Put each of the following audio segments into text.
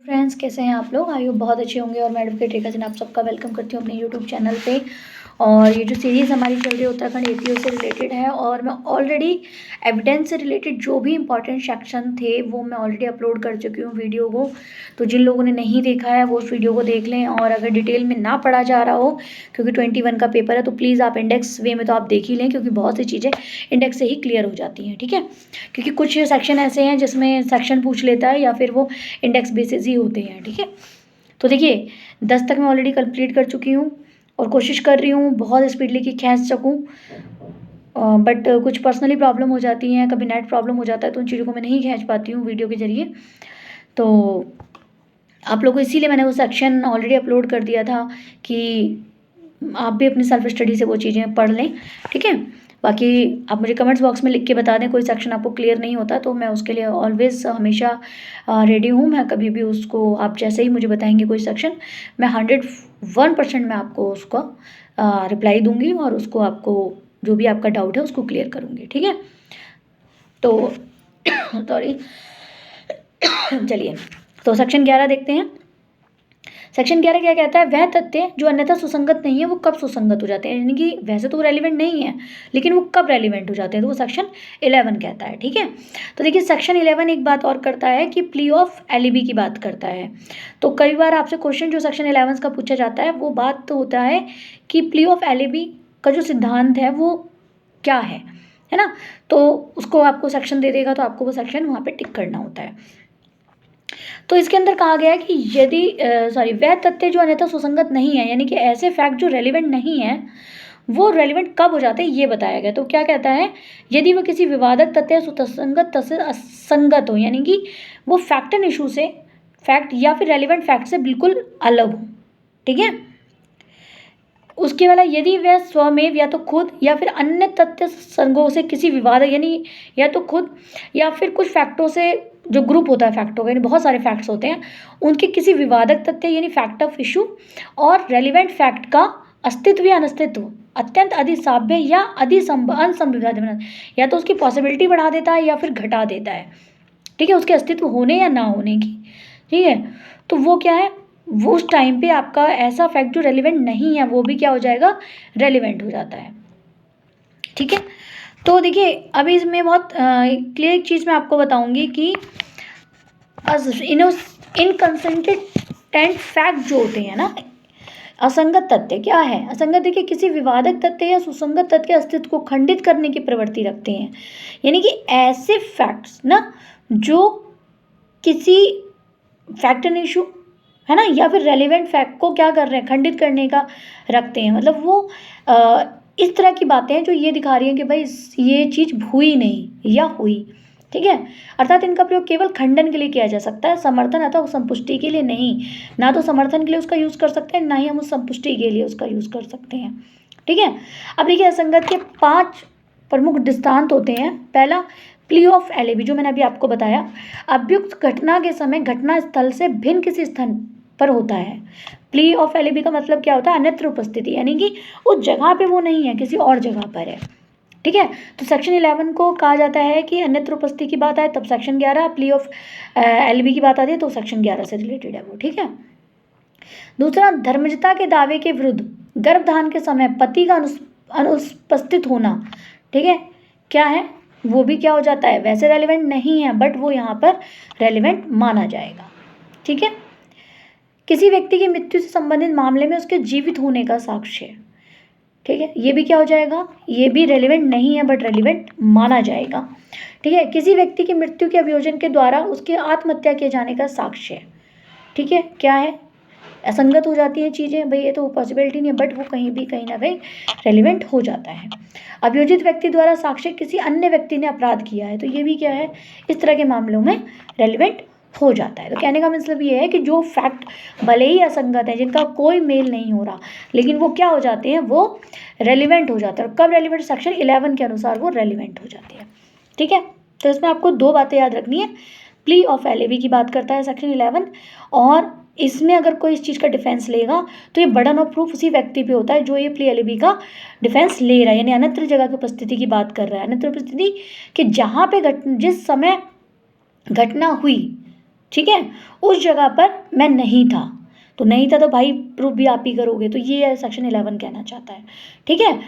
Friends, कैसे हैं आप लोग? आई होप बहुत अच्छे होंगे। और मैं एडवोकेट रेखा सिन्हा आप सबका वेलकम करती हूँ अपने यूट्यूब चैनल पे। और ये जो सीरीज़ हमारी चल रही है उत्तराखंड एपीओ से रिलेटेड है, और मैं ऑलरेडी एविडेंस से रिलेटेड जो भी इंपॉर्टेंट सेक्शन थे वो मैं ऑलरेडी अपलोड कर चुकी हूँ वीडियो को। तो जिन लोगों ने नहीं देखा है वो उस वीडियो को देख लें। और अगर डिटेल में ना पढ़ा जा रहा हो क्योंकि 21 का पेपर है, तो प्लीज़ आप इंडेक्स वे में तो आप देख ही लें, क्योंकि बहुत सी चीज़ें इंडेक्स से ही क्लियर हो जाती हैं। ठीक है, क्योंकि कुछ सेक्शन ऐसे हैं जिसमें सेक्शन पूछ लेता है या फिर वो इंडेक्स बेसिस ही होते हैं। ठीक है, तो देखिए 10 तक मैं ऑलरेडी कंप्लीट कर चुकी हूँ और कोशिश कर रही हूँ बहुत स्पीडली कि खींच सकूँ, बट कुछ पर्सनली प्रॉब्लम हो जाती हैं, कभी नेट प्रॉब्लम हो जाता है, तो उन चीज़ों को मैं नहीं खींच पाती हूँ वीडियो के ज़रिए। तो आप लोगों को इसीलिए मैंने वो सेक्शन ऑलरेडी अपलोड कर दिया था कि आप भी अपनी सेल्फ स्टडी से वो चीज़ें पढ़ लें। ठीक है, बाकी आप मुझे कमेंट्स बॉक्स में लिख के बता दें कोई सेक्शन आपको क्लियर नहीं होता, तो मैं उसके लिए ऑलवेज़ हमेशा रेडी हूँ। मैं कभी भी उसको, आप जैसे ही मुझे बताएंगे कोई सेक्शन, मैं 101% मैं आपको उसका रिप्लाई दूंगी और उसको आपको जो भी आपका डाउट है उसको क्लियर करूँगी। ठीक है, तो सॉरी चलिए, तो सेक्शन 11 देखते हैं। सेक्शन 11 क्या कहता है? वह तथ्य जो अन्यथा सुसंगत नहीं है वो कब सुसंगत हो जाते हैं, यानी कि वैसे तो वो रेलिवेंट नहीं है लेकिन वो कब रेलिवेंट हो जाते हैं, तो वो सेक्शन 11 कहता है। ठीक है, तो देखिए सेक्शन 11 एक बात और करता है कि प्ली ऑफ एलिबी की बात करता है। तो कई बार आपसे क्वेश्चन जो सेक्शन 11 का पूछा जाता है वो बात तो होता है कि प्ली ऑफ एलिबी का जो सिद्धांत है वो क्या है ना, तो उसको आपको सेक्शन दे देगा तो आपको वो सेक्शन वहाँ पे टिक करना होता है। तो इसके अंदर कहा गया है कि यदि वह तथ्य जो अन्यथा सुसंगत नहीं है, यानी कि ऐसे फैक्ट जो रेलिवेंट नहीं है, वो रेलिवेंट कब हो जाते हैं ये बताया गया। तो क्या कहता है? यदि वो किसी विवादक तथ्य या सुसंगत तथ्य से असंगत हो, यानी कि वो फैक्ट एंड इशू से, फैक्ट या फिर रेलिवेंट फैक्ट से बिल्कुल अलग हो। ठीक है, उसके वाला यदि वह स्वमेव या तो खुद या फिर अन्य तथ्य संगों से किसी विवाद, यानी या तो खुद या फिर कुछ फैक्टों से, जो ग्रुप होता है फैक्टों का, यानी बहुत सारे फैक्ट्स होते हैं, उनके किसी विवादक तथ्य यानी फैक्ट ऑफ इशू और रेलिवेंट फैक्ट का अस्तित्व या अनस्तित्व अत्यंत अधिसाध्य या अनसंभाव्य, या तो उसकी पॉसिबिलिटी बढ़ा देता है या फिर घटा देता है। ठीक है, उसके अस्तित्व होने या ना होने की। ठीक है, तो वो क्या है, वो उस टाइम पे आपका ऐसा फैक्ट जो रेलिवेंट नहीं है वो भी क्या हो जाएगा, रेलिवेंट हो जाता है। ठीक है, तो देखिए अभी इसमें बहुत क्लियर एक चीज़ मैं आपको बताऊंगी कि इनकंसिस्टेंट फैक्ट जो होते हैं ना, असंगत तथ्य क्या है? असंगत देखिए किसी विवादक तथ्य या सुसंगत तथ्य के अस्तित्व को खंडित करने की प्रवृत्ति रखते हैं, यानी कि ऐसे फैक्ट्स ना जो किसी फैक्ट एंड इशू है ना या फिर रेलिवेंट फैक्ट को क्या कर रहे हैं, खंडित करने का रखते हैं। मतलब वो इस तरह की बातें हैं जो ये दिखा रही हैं कि भाई ये चीज़ हुई नहीं या हुई। ठीक है, अर्थात इनका प्रयोग केवल खंडन के लिए किया जा सकता है, समर्थन अथवा संपुष्टि के लिए नहीं। ना तो समर्थन के लिए उसका यूज़ कर सकते हैं, ना ही हम उस संपुष्टि के लिए उसका यूज़ कर सकते हैं। ठीक है, अब देखिए असंगत के 5 प्रमुख दृष्टांत होते हैं। पहला, प्ली ऑफ एलिबी, जो मैंने अभी आपको बताया, अभियुक्त घटना के समय घटना स्थल से भिन्न किसी स्थान पर होता है। प्ली ऑफ एलिबी का मतलब क्या होता है? अन्यत्र उपस्थिति, यानी कि उस जगह पे वो नहीं है, किसी और जगह पर है। ठीक है, तो सेक्शन 11 को कहा जाता है कि अन्यत्र उपस्थिति की बात आए तब सेक्शन 11, प्ली ऑफ एलिबी की बात आती है तो सेक्शन 11 से रिलेटेड है वो। ठीक है, दूसरा, धर्मजता के दावे के विरुद्ध गर्भधान के समय पति का अनुपस्थित होना। ठीक है, क्या है वो भी क्या हो जाता है, वैसे रेलिवेंट नहीं है बट वो यहाँ पर रेलिवेंट माना जाएगा। ठीक है, किसी व्यक्ति की मृत्यु से संबंधित मामले में उसके जीवित होने का साक्ष्य। ठीक है, ये भी क्या हो जाएगा, ये भी रेलिवेंट नहीं है बट रेलिवेंट माना जाएगा। ठीक है, किसी व्यक्ति की मृत्यु के अभियोजन के द्वारा उसके आत्महत्या किए जाने का साक्ष्य। ठीक है, क्या है, असंगत हो जाती हैं चीज़ें, भाई ये तो पॉसिबिलिटी नहीं है बट वो कहीं ना कहीं रेलिवेंट हो जाता है। अभियोजित व्यक्ति द्वारा साक्ष्य किसी अन्य व्यक्ति ने अपराध किया है, तो ये भी क्या है, इस तरह के मामलों में रेलिवेंट हो जाता है। तो कहने का मतलब ये है कि जो फैक्ट भले ही असंगत है, जिनका कोई मेल नहीं हो रहा, लेकिन वो क्या हो जाते हैं, वो रेलिवेंट हो जाते हैं। और कब रेलिवेंट? सेक्शन 11 के अनुसार वो रेलिवेंट हो जाते हैं। ठीक है, तो इसमें आपको 2 बातें याद रखनी है। प्ली ऑफ एलिबी की बात करता है सेक्शन 11, और इसमें अगर कोई इस चीज़ का डिफेंस लेगा तो ये बर्डन ऑफ प्रूफ उसी व्यक्ति पे होता है जो ये प्ली एलिबी का डिफेंस ले रहा है, यानी अन्यत्र जगह की उपस्थिति की बात कर रहा है। अन्यत्र उपस्थिति कि जहाँ पे जिस समय घटना हुई ठीक है, उस जगह पर मैं नहीं था, तो नहीं था तो भाई प्रूफ भी आप ही करोगे, तो ये सेक्शन 11 कहना चाहता है। ठीक है,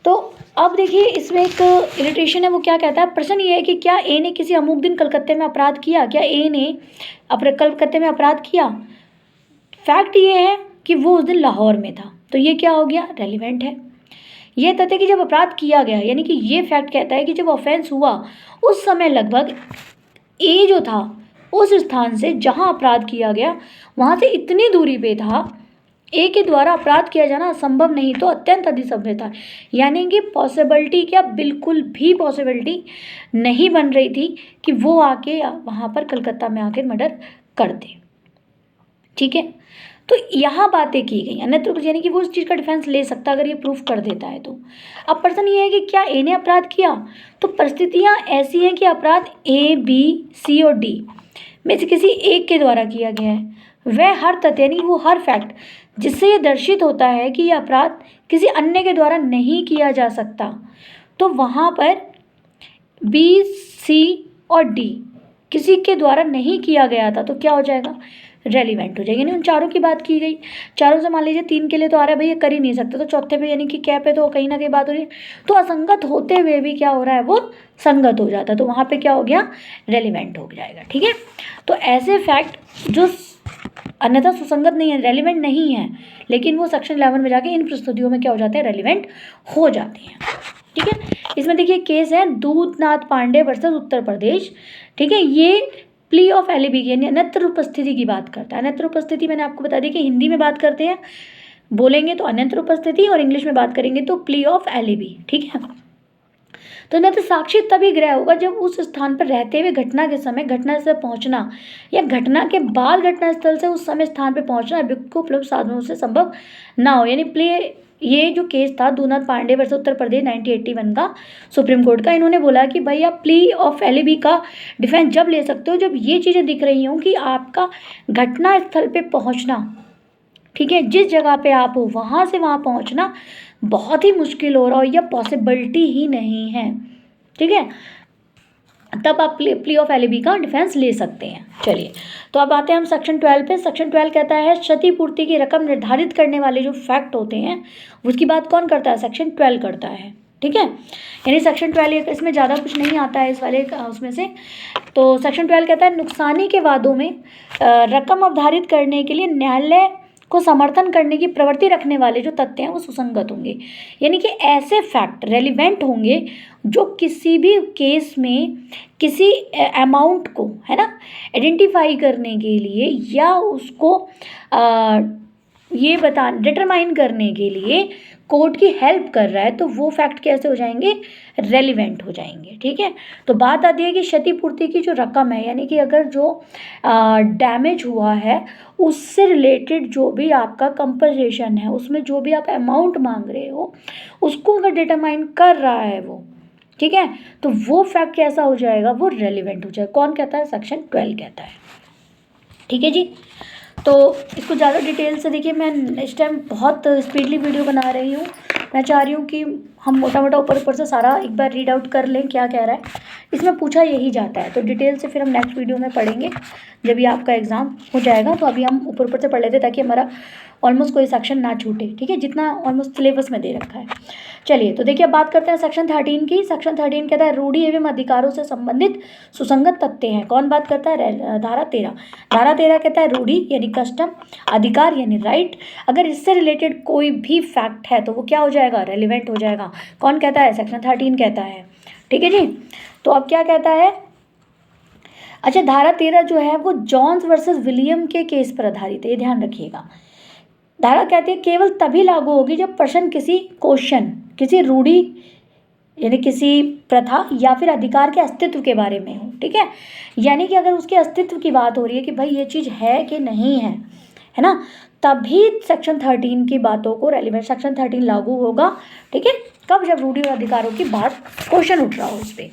तो अब देखिए इसमें एक इरिटेशन है, वो क्या कहता है, प्रश्न ये है कि क्या ए ने किसी अमुक दिन कलकत्ते में अपराध किया, क्या ए ने कलकत्ते में अपराध किया। फैक्ट ये है कि वो उस दिन लाहौर में था, तो ये क्या हो गया, रेलिवेंट है। ये तथ्य कि जब अपराध किया गया, यानी कि ये फैक्ट कहता है कि जब ऑफेंस हुआ उस समय लगभग ए जो था उस स्थान से जहां अपराध किया गया वहां से इतनी दूरी पे था, ए के द्वारा अपराध किया जाना असंभव नहीं तो अत्यंत अधिसंभव था। यानी कि पॉसिबिलिटी क्या, बिल्कुल भी पॉसिबिलिटी नहीं बन रही थी कि वो आके वहां पर कलकत्ता में आके मर्डर कर दे। ठीक है, तो यहाँ बातें की गई, अन्यत्र यानी कि वो उस चीज़ का डिफेंस ले सकता अगर ये प्रूफ कर देता है तो। अब प्रश्न ये है कि क्या ए ने अपराध किया, तो परिस्थितियाँ ऐसी हैं कि अपराध ए बी सी और डी में से किसी एक के द्वारा किया गया है। वह हर तथ्य यानी वो हर फैक्ट जिससे ये दर्शित होता है कि यह अपराध किसी अन्य के द्वारा नहीं किया जा सकता, तो वहाँ पर बी सी और डी किसी के द्वारा नहीं किया गया था, तो क्या हो जाएगा, रेलिवेंट हो जाएगा। यानी उन चारों की बात की गई, चारों से मान लीजिए 3 के लिए तो आ रहा है भाई ये कर ही नहीं सकते, तो चौथे पे यानी कि क्या पे तो कहीं ना कहीं बात हो रही है, तो असंगत होते हुए भी क्या हो रहा है, वो संगत हो जाता है, तो वहाँ पे क्या हो गया, रेलिवेंट हो जाएगा। ठीक है, तो ऐसे फैक्ट जो अन्यथा सुसंगत नहीं है, रेलिवेंट नहीं है, लेकिन वो सेक्शन 11 में जाके इन प्रस्तुतियों में क्या हो जाते हैं, रेलिवेंट हो जाते हैं। ठीक है, इसमें देखिए केस है दूधनाथ पांडे वर्सेस उत्तर प्रदेश। ठीक है, ये प्ली ऑफ एलिबी यानी अन्यत्र उपस्थिति की बात करता है। अन्यत्र उपस्थिति मैंने आपको बता दी कि हिंदी में बात करते हैं, बोलेंगे तो अन्यत्र उपस्थिति, और इंग्लिश में बात करेंगे तो प्ली ऑफ एलिबी। ठीक है, तो अन्यत्र साक्षी तभी ग्रह होगा जब उस स्थान पर रहते हुए घटना के समय घटना स्थल पहुंचना या घटना के बाद घटना स्थल से उस समय स्थान पर पहुंचना को उपलब्ध साधनों से संभव ना हो। यानी प्ले, ये जो केस था दूधनाथ पांडे वर्सेस उत्तर प्रदेश 1981 का सुप्रीम कोर्ट का, इन्होंने बोला कि भाई आप प्ली ऑफ एलिबी का डिफेंस जब ले सकते हो जब ये चीज़ें दिख रही हों कि आपका घटना स्थल पे पहुंचना, ठीक है, जिस जगह पे आप हो वहाँ से वहाँ पहुँचना बहुत ही मुश्किल हो रहा हो या पॉसिबिलिटी ही नहीं है। ठीक है, तब आप प्ली ऑफ एलिबी का डिफेंस ले सकते हैं। चलिए, तो अब आते हैं हम सेक्शन 12 पे। सेक्शन 12 कहता है क्षतिपूर्ति की रकम निर्धारित करने वाले जो फैक्ट होते हैं उसकी बात कौन करता है, सेक्शन 12 करता है। ठीक है, यानी सेक्शन 12 इसमें ज़्यादा कुछ नहीं आता है इस वाले उसमें से। तो सेक्शन 12 कहता है नुकसानी के वादों में रकम अवधारित करने के लिए न्यायालय को समर्थन करने की प्रवृत्ति रखने वाले जो तथ्य हैं वो सुसंगत होंगे। यानी कि ऐसे फैक्ट रेलिवेंट होंगे जो किसी भी केस में किसी अमाउंट को, है ना, आइडेंटिफाई करने के लिए या उसको ये डिटरमाइन करने के लिए कोर्ट की हेल्प कर रहा है, तो वो फैक्ट कैसे हो जाएंगे, रेलिवेंट हो जाएंगे। ठीक है, तो बात आती है कि क्षतिपूर्ति की जो रकम है, यानी कि अगर जो डैमेज हुआ है उससे रिलेटेड जो भी आपका कंपनसेशन है, उसमें जो भी आप अमाउंट मांग रहे हो उसको अगर डिटरमाइन कर रहा है वो, ठीक है, तो वो फैक्ट कैसा हो जाएगा, वो रेलिवेंट हो जाएगा। कौन कहता है, सेक्शन 12 कहता है। ठीक है जी, तो इसको ज़्यादा डिटेल से देखिए, मैं इस टाइम बहुत स्पीडली वीडियो बना रही हूँ। मैं चाह रही हूँ कि हम मोटा मोटा ऊपर से सारा एक बार रीड आउट कर लें क्या कह रहा है। इसमें पूछा यही जाता है, तो डिटेल से फिर हम नेक्स्ट वीडियो में पढ़ेंगे जब ये आपका एग्ज़ाम हो जाएगा। तो अभी हम ऊपर से पढ़ लेते ताकि हमारा ऑलमोस्ट कोई सेक्शन ना छूटे। ठीक है, जितना ऑलमोस्ट सिलेबस में दे रखा है। चलिए, तो देखिए अब बात करते हैं सेक्शन 13 की। सेक्शन 13 कहता है रूढ़ि एवं अधिकारों से संबंधित सुसंगत तथ्य हैं। कौन बात करता है, धारा 13। धारा 13 कहता है रूढ़ि यानी कस्टम, अधिकार यानी राइट, अगर इससे रिलेटेड कोई भी फैक्ट है तो वो क्या हो जाएगा, रेलिवेंट हो जाएगा। कौन कहता है, सेक्शन 13 कहता है। ठीक है जी, तो अब क्या कहता है, अच्छा धारा 13 जो है वो जॉन्स वर्सेस विलियम के केस पर आधारित है, ये ध्यान रखिएगा। धारा कहती है केवल तभी लागू होगी जब प्रश्न किसी क्वेश्चन, किसी रूढ़ि यानी किसी प्रथा या फिर अधिकार के अस्तित्व के बारे में हो। ठीक है, यानी कि अगर उसके अस्तित्व की बात हो रही है कि भाई ये चीज़ है कि नहीं है ना, तभी सेक्शन 13 की बातों को रेलिवेंट सेक्शन 13 लागू होगा। ठीक है, कब, जब रूढ़ि और अधिकारों की बात क्वेश्चन उठ रहा हो उस पर।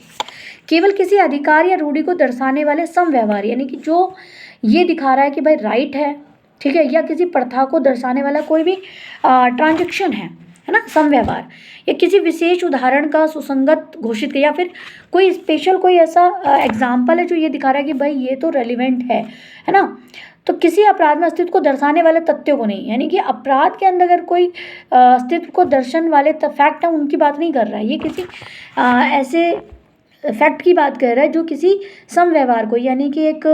केवल किसी अधिकार या रूढ़ि को दर्शाने वाले समव्यवहार, यानी कि जो ये दिखा रहा है कि भाई राइट है, ठीक है, या किसी प्रथा को दर्शाने वाला कोई भी ट्रांजैक्शन है, है ना, समव्यवहार या किसी विशेष उदाहरण का सुसंगत घोषित किया, या फिर कोई स्पेशल कोई ऐसा एग्जाम्पल है जो ये दिखा रहा है कि भाई ये तो रेलिवेंट है ना। तो किसी अपराध में अस्तित्व को दर्शाने वाले तथ्यों को नहीं, यानी कि अपराध के अंदर अगर कोई अस्तित्व को दर्शन वाले फैक्ट है उनकी बात नहीं कर रहा है, ये किसी ऐसे फैक्ट की बात कर रहा है जो किसी समव्यवहार को, यानी कि एक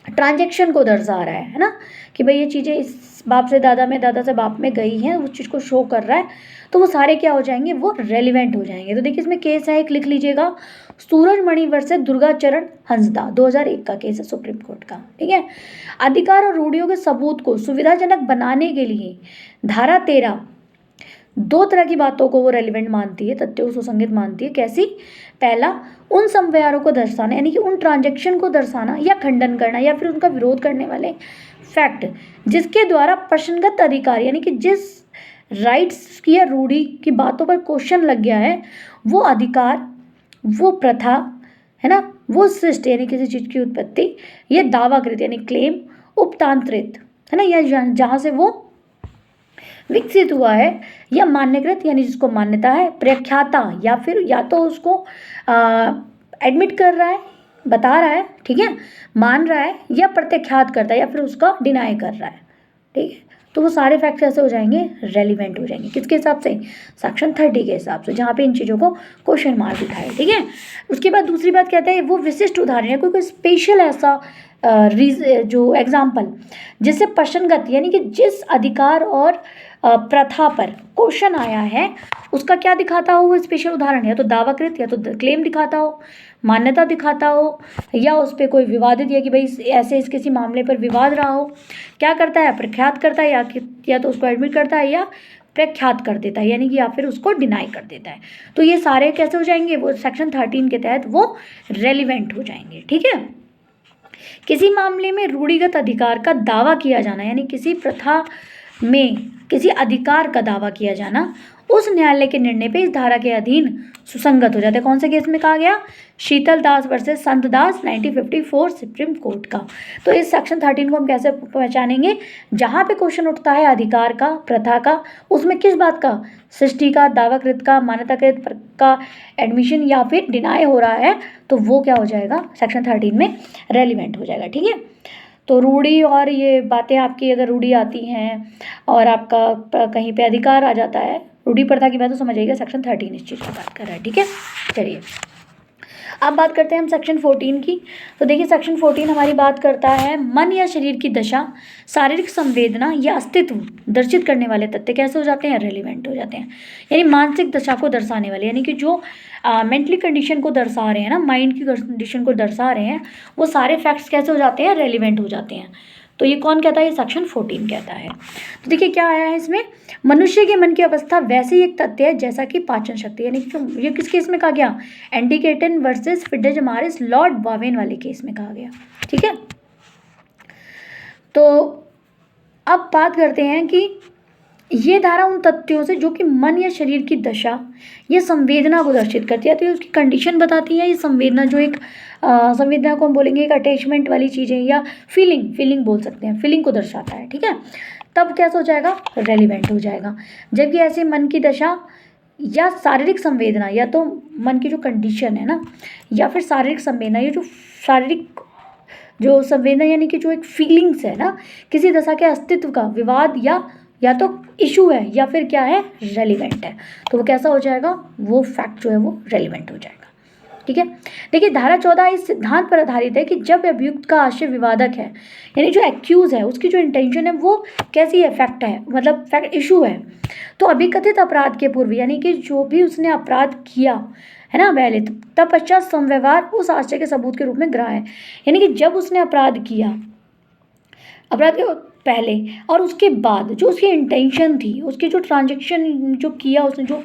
ट्रांजैक्शन को दर्शा रहा है ना, कि भाई ये चीज़ें इस बाप से दादा में, दादा से बाप में गई हैं, उस चीज़ को शो कर रहा है, तो वो सारे क्या हो जाएंगे, वो रेलिवेंट हो जाएंगे। तो देखिए इसमें केस है, एक लिख लीजिएगा, सूरजमणि वर्सेस दुर्गाचरण हंसदा, 2001 का केस है सुप्रीम कोर्ट का, ठीक है। अधिकार और रूढ़ियों के सबूत को सुविधाजनक बनाने के लिए धारा 13 दो तरह की बातों को वो रेलिवेंट मानती है, तथ्यों को सुसंगत मानती है। कैसी? पहला, उन समव्यवहारों को दर्शाना, यानी कि उन ट्रांजैक्शन को दर्शाना या खंडन करना या फिर उनका विरोध करने वाले फैक्ट जिसके द्वारा प्रश्नगत अधिकार, यानी कि जिस राइट्स की या रूढ़ी की बातों पर क्वेश्चन लग गया है, वो अधिकार, वो प्रथा, है ना, वो सृष्टि यानी किसी चीज़ की उत्पत्ति, ये दावाकृत यानी क्लेम, उपतांत्रित, है ना, या जहाँ से वो विकसित हुआ है, या मान्यकृत यानी जिसको मान्यता है, प्रख्याता या फिर या तो उसको एडमिट कर रहा है, बता रहा है, ठीक है, मान रहा है, या प्रत्याख्यात करता है या फिर उसका डिनाई कर रहा है, ठीक है। तो वो सारे फैक्ट कैसे हो जाएंगे, रेलिवेंट हो जाएंगे। किसके हिसाब से? सेक्शन 30 के हिसाब से, जहाँ पे इन चीज़ों को क्वेश्चन मार्क उठाए, ठीक है। उसके बाद दूसरी बात कहते हैं वो विशिष्ट उदाहरण है, कोई स्पेशल ऐसा जो एग्जाम्पल जिससे प्रश्नगत, यानी कि जिस अधिकार और प्रथा पर क्वेश्चन आया है उसका क्या दिखाता हो, वो स्पेशल उदाहरण, या तो दावाकृत, या तो क्लेम दिखाता हो, मान्यता दिखाता हो, या उस पर कोई विवादित, या कि भाई ऐसे इस किसी मामले पर विवाद रहा हो, क्या करता है, प्रख्यात करता है, या तो उसको एडमिट करता है या प्रख्यात कर देता है, यानी कि या फिर उसको डिनाई कर देता है। तो ये सारे कैसे हो जाएंगे, वो सेक्शन 13 के तहत वो रेलिवेंट हो जाएंगे, ठीक है। किसी मामले में रूढ़िगत अधिकार का दावा किया जाना, यानी किसी प्रथा में किसी अधिकार का दावा किया जाना उस न्यायालय के निर्णय पे इस धारा के अधीन सुसंगत हो जाता है। कौन से केस में कहा गया? शीतल दास versus Sant Das 1954 supreme court का। तो इस सेक्शन 13 को हम कैसे पहचानेंगे? जहाँ पे क्वेश्चन उठता है अधिकार का, प्रथा का, उसमें किस बात का, सृष्टि का, दावाकृत का, मान्यताकृत का एडमिशन या फिर डिनाई हो रहा है, तो वो क्या हो जाएगा, सेक्शन 13 में रेलिवेंट हो जाएगा, ठीक है। तो रूढ़ी और ये बातें आपकी, अगर रूढ़ी आती हैं और आपका कहीं पे अधिकार आ जाता है, रूढ़ी प्रथा की बात, तो समझ आइएगा सेक्शन 13 इस चीज़ की बात कर रहा है, ठीक है। चलिए अब बात करते हैं हम सेक्शन 14 की। तो देखिए सेक्शन 14 हमारी बात करता है मन या शरीर की दशा, शारीरिक संवेदना या अस्तित्व दर्शित करने वाले तथ्य कैसे हो जाते हैं, रेलिवेंट हो जाते हैं। यानी मानसिक दशा को दर्शाने वाले, यानी कि जो मेंटली कंडीशन को दर्शा रहे हैं ना, माइंड की कंडीशन को दर्शा रहे हैं, वो सारे फैक्ट्स कैसे हो जाते हैं, रेलिवेंट हो जाते हैं। तो ये कौन कहता है? ये सेक्शन 14 कहता है। तो देखिए क्या आया है इसमें, मनुष्य के मन की अवस्था वैसे ही एक तथ्य है जैसा कि पाचन शक्ति, यानी कि ये किस केस में कहा गया, एंटिकेटन वर्सेस फिट्जमारिस लॉर्ड बावेन वाले केस में कहा गया, ठीक है। तो अब बात करते हैं कि ये धारा उन तथ्यों से जो कि मन या शरीर की दशा या संवेदना को दर्शित करती है, तो ये उसकी कंडीशन बताती है। ये संवेदना जो एक संवेदना को हम बोलेंगे एक अटैचमेंट वाली चीज़ें या फीलिंग बोल सकते हैं, फीलिंग को दर्शाता है, ठीक है। तब कैसा हो जाएगा, रेलिवेंट हो जाएगा। जबकि ऐसे मन की दशा या शारीरिक संवेदना, या तो मन की जो कंडीशन है ना, या फिर शारीरिक संवेदना, ये जो शारीरिक जो संवेदना यानी कि जो एक फीलिंग्स है ना, किसी दशा के अस्तित्व का विवाद या तो इशू है या फिर क्या है, रेलिवेंट है, तो वो कैसा हो जाएगा, वो फैक्ट जो है वो रेलिवेंट हो जाएगा, ठीक है। देखिए धारा 14 इस सिद्धांत पर आधारित है कि जब अभियुक्त का आशय विवादक है, यानी जो एक्यूज है उसकी जो इंटेंशन है वो कैसी है, फैक्ट है, मतलब फैक्ट इशू है, तो अभिकथित अपराध के पूर्व, यानी कि जो भी उसने अपराध किया है ना पहले, तब पश्चात समव्यवहार उस आशय के सबूत के रूप में ग्राह्य है। यानी कि जब उसने अपराध किया, अपराध के पहले और उसके बाद जो उसकी इंटेंशन थी, उसकी जो ट्रांजैक्शन जो किया उसने, जो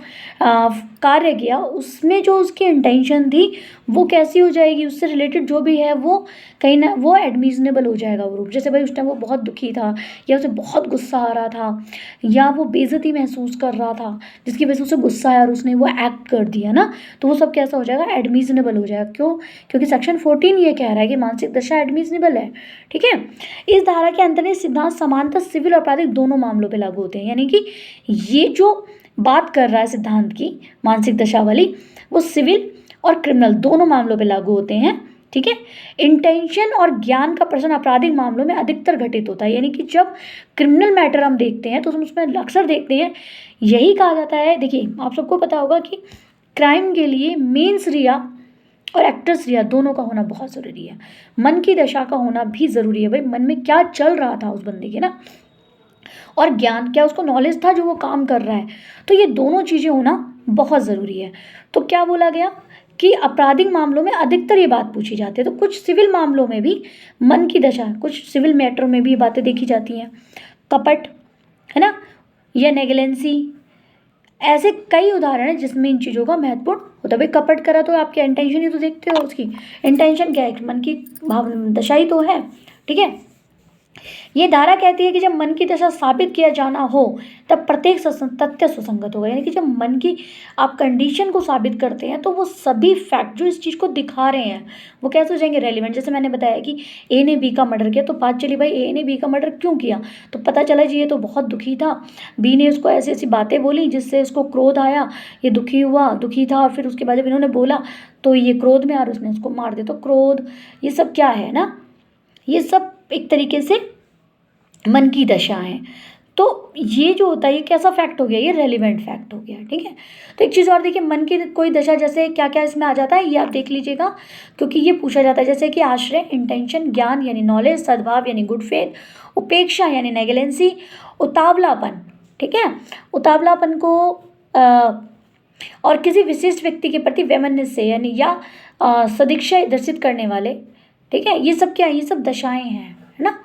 कार्य किया, उसमें जो उसकी इंटेंशन थी वो कैसी हो जाएगी, उससे रिलेटेड जो भी है वो कहीं ना वो एडमिशनेबल हो जाएगा वो रूप। जैसे भाई उस टाइम वो बहुत दुखी था, या उसे बहुत गुस्सा आ रहा था, या वो बेइज्जती महसूस कर रहा था जिसकी वजह से उसे गुस्सा आया और उसने वो एक्ट कर दिया ना, तो वो सब कैसा हो जाएगा, एडमिशनेबल हो जाएगा। क्यों? क्योंकि सेक्शन 14 ये कह रहा है कि मानसिक दशा एडमिशनेबल है, ठीक है। इस धारा के अंतर्निहित सिद्धांत समानता सिविल और आपराधिक दोनों मामलों पे लागू होते हैं। यानी कि ये जो बात कर रहा है सिद्धांत की मानसिक दशा वाली, वो सिविल और क्रिमिनल दोनों मामलों पे लागू होते हैं। ठीक है। इंटेंशन और ज्ञान का प्रश्न आपराधिक मामलों में अधिकतर घटित होता है। यानी कि जब क्रिमिनल मैटर हम देखते हैं तो हम उसमें अक्सर देखते हैं, यही कहा जाता है। देखिए, आप सबको पता होगा कि क्राइम के लिए मेंस रिया और एक्टर्स रिया दोनों का होना बहुत ज़रूरी है। मन की दशा का होना भी ज़रूरी है। भाई मन में क्या चल रहा था उस बंदे के ना, और ज्ञान क्या उसको नॉलेज था जो वो काम कर रहा है। तो ये दोनों चीज़ें होना बहुत ज़रूरी है। तो क्या बोला गया कि आपराधिक मामलों में अधिकतर ये बात पूछी जाती है। तो कुछ सिविल मामलों में भी मन की दशा, कुछ सिविल मैटरों में भी ये बातें देखी जाती हैं। कपट है ना, या नेगलेंसी, ऐसे कई उदाहरण हैं जिसमें इन चीज़ों का महत्वपूर्ण होता है। भाई कपट करा तो आपके इंटेंशन ही तो देखते हो, उसकी इंटेंशन क्या है, मन की भाव दशा ही तो है। ठीक है। ये धारा कहती है कि जब मन की दशा साबित किया जाना हो तब प्रत्येक तथ्य सुसंगत होगा। यानी कि जब मन की आप कंडीशन को साबित करते हैं तो वो सभी फैक्ट जो इस चीज़ को दिखा रहे हैं वो कैसे हो जाएंगे, रेलिवेंट। जैसे मैंने बताया कि ए ने बी का मर्डर किया, तो बात चली भाई ए ने बी का मर्डर क्यों किया, तो पता चला जी ये तो बहुत दुखी था, बी ने उसको ऐसी ऐसी बातें बोली जिससे इसको क्रोध आया, ये दुखी हुआ, दुखी था, और फिर उसके बाद जब इन्होंने बोला तो ये क्रोध में आ उसने उसको मार दिया। तो क्रोध, ये सब क्या है ना, ये सब एक तरीके से मन की दशा है। तो ये जो होता है ये कैसा फैक्ट हो गया, ये रेलिवेंट फैक्ट हो गया। ठीक है। तो एक चीज़ और देखिए, मन की कोई दशा जैसे क्या क्या इसमें आ जाता है ये आप देख लीजिएगा, क्योंकि ये पूछा जाता है। जैसे कि आश्रय, इंटेंशन, ज्ञान यानी नॉलेज, सद्भाव यानी गुड फेथ, उपेक्षा यानी नेगलेंसी, उतावलापन। ठीक है। उतावलापन को और किसी विशिष्ट व्यक्ति के प्रति वैमनस्य से यानी या सदिच्छा दर्शित करने वाले। ठीक है। ये सब क्या है, ये सब दशाएं हैं, है ना,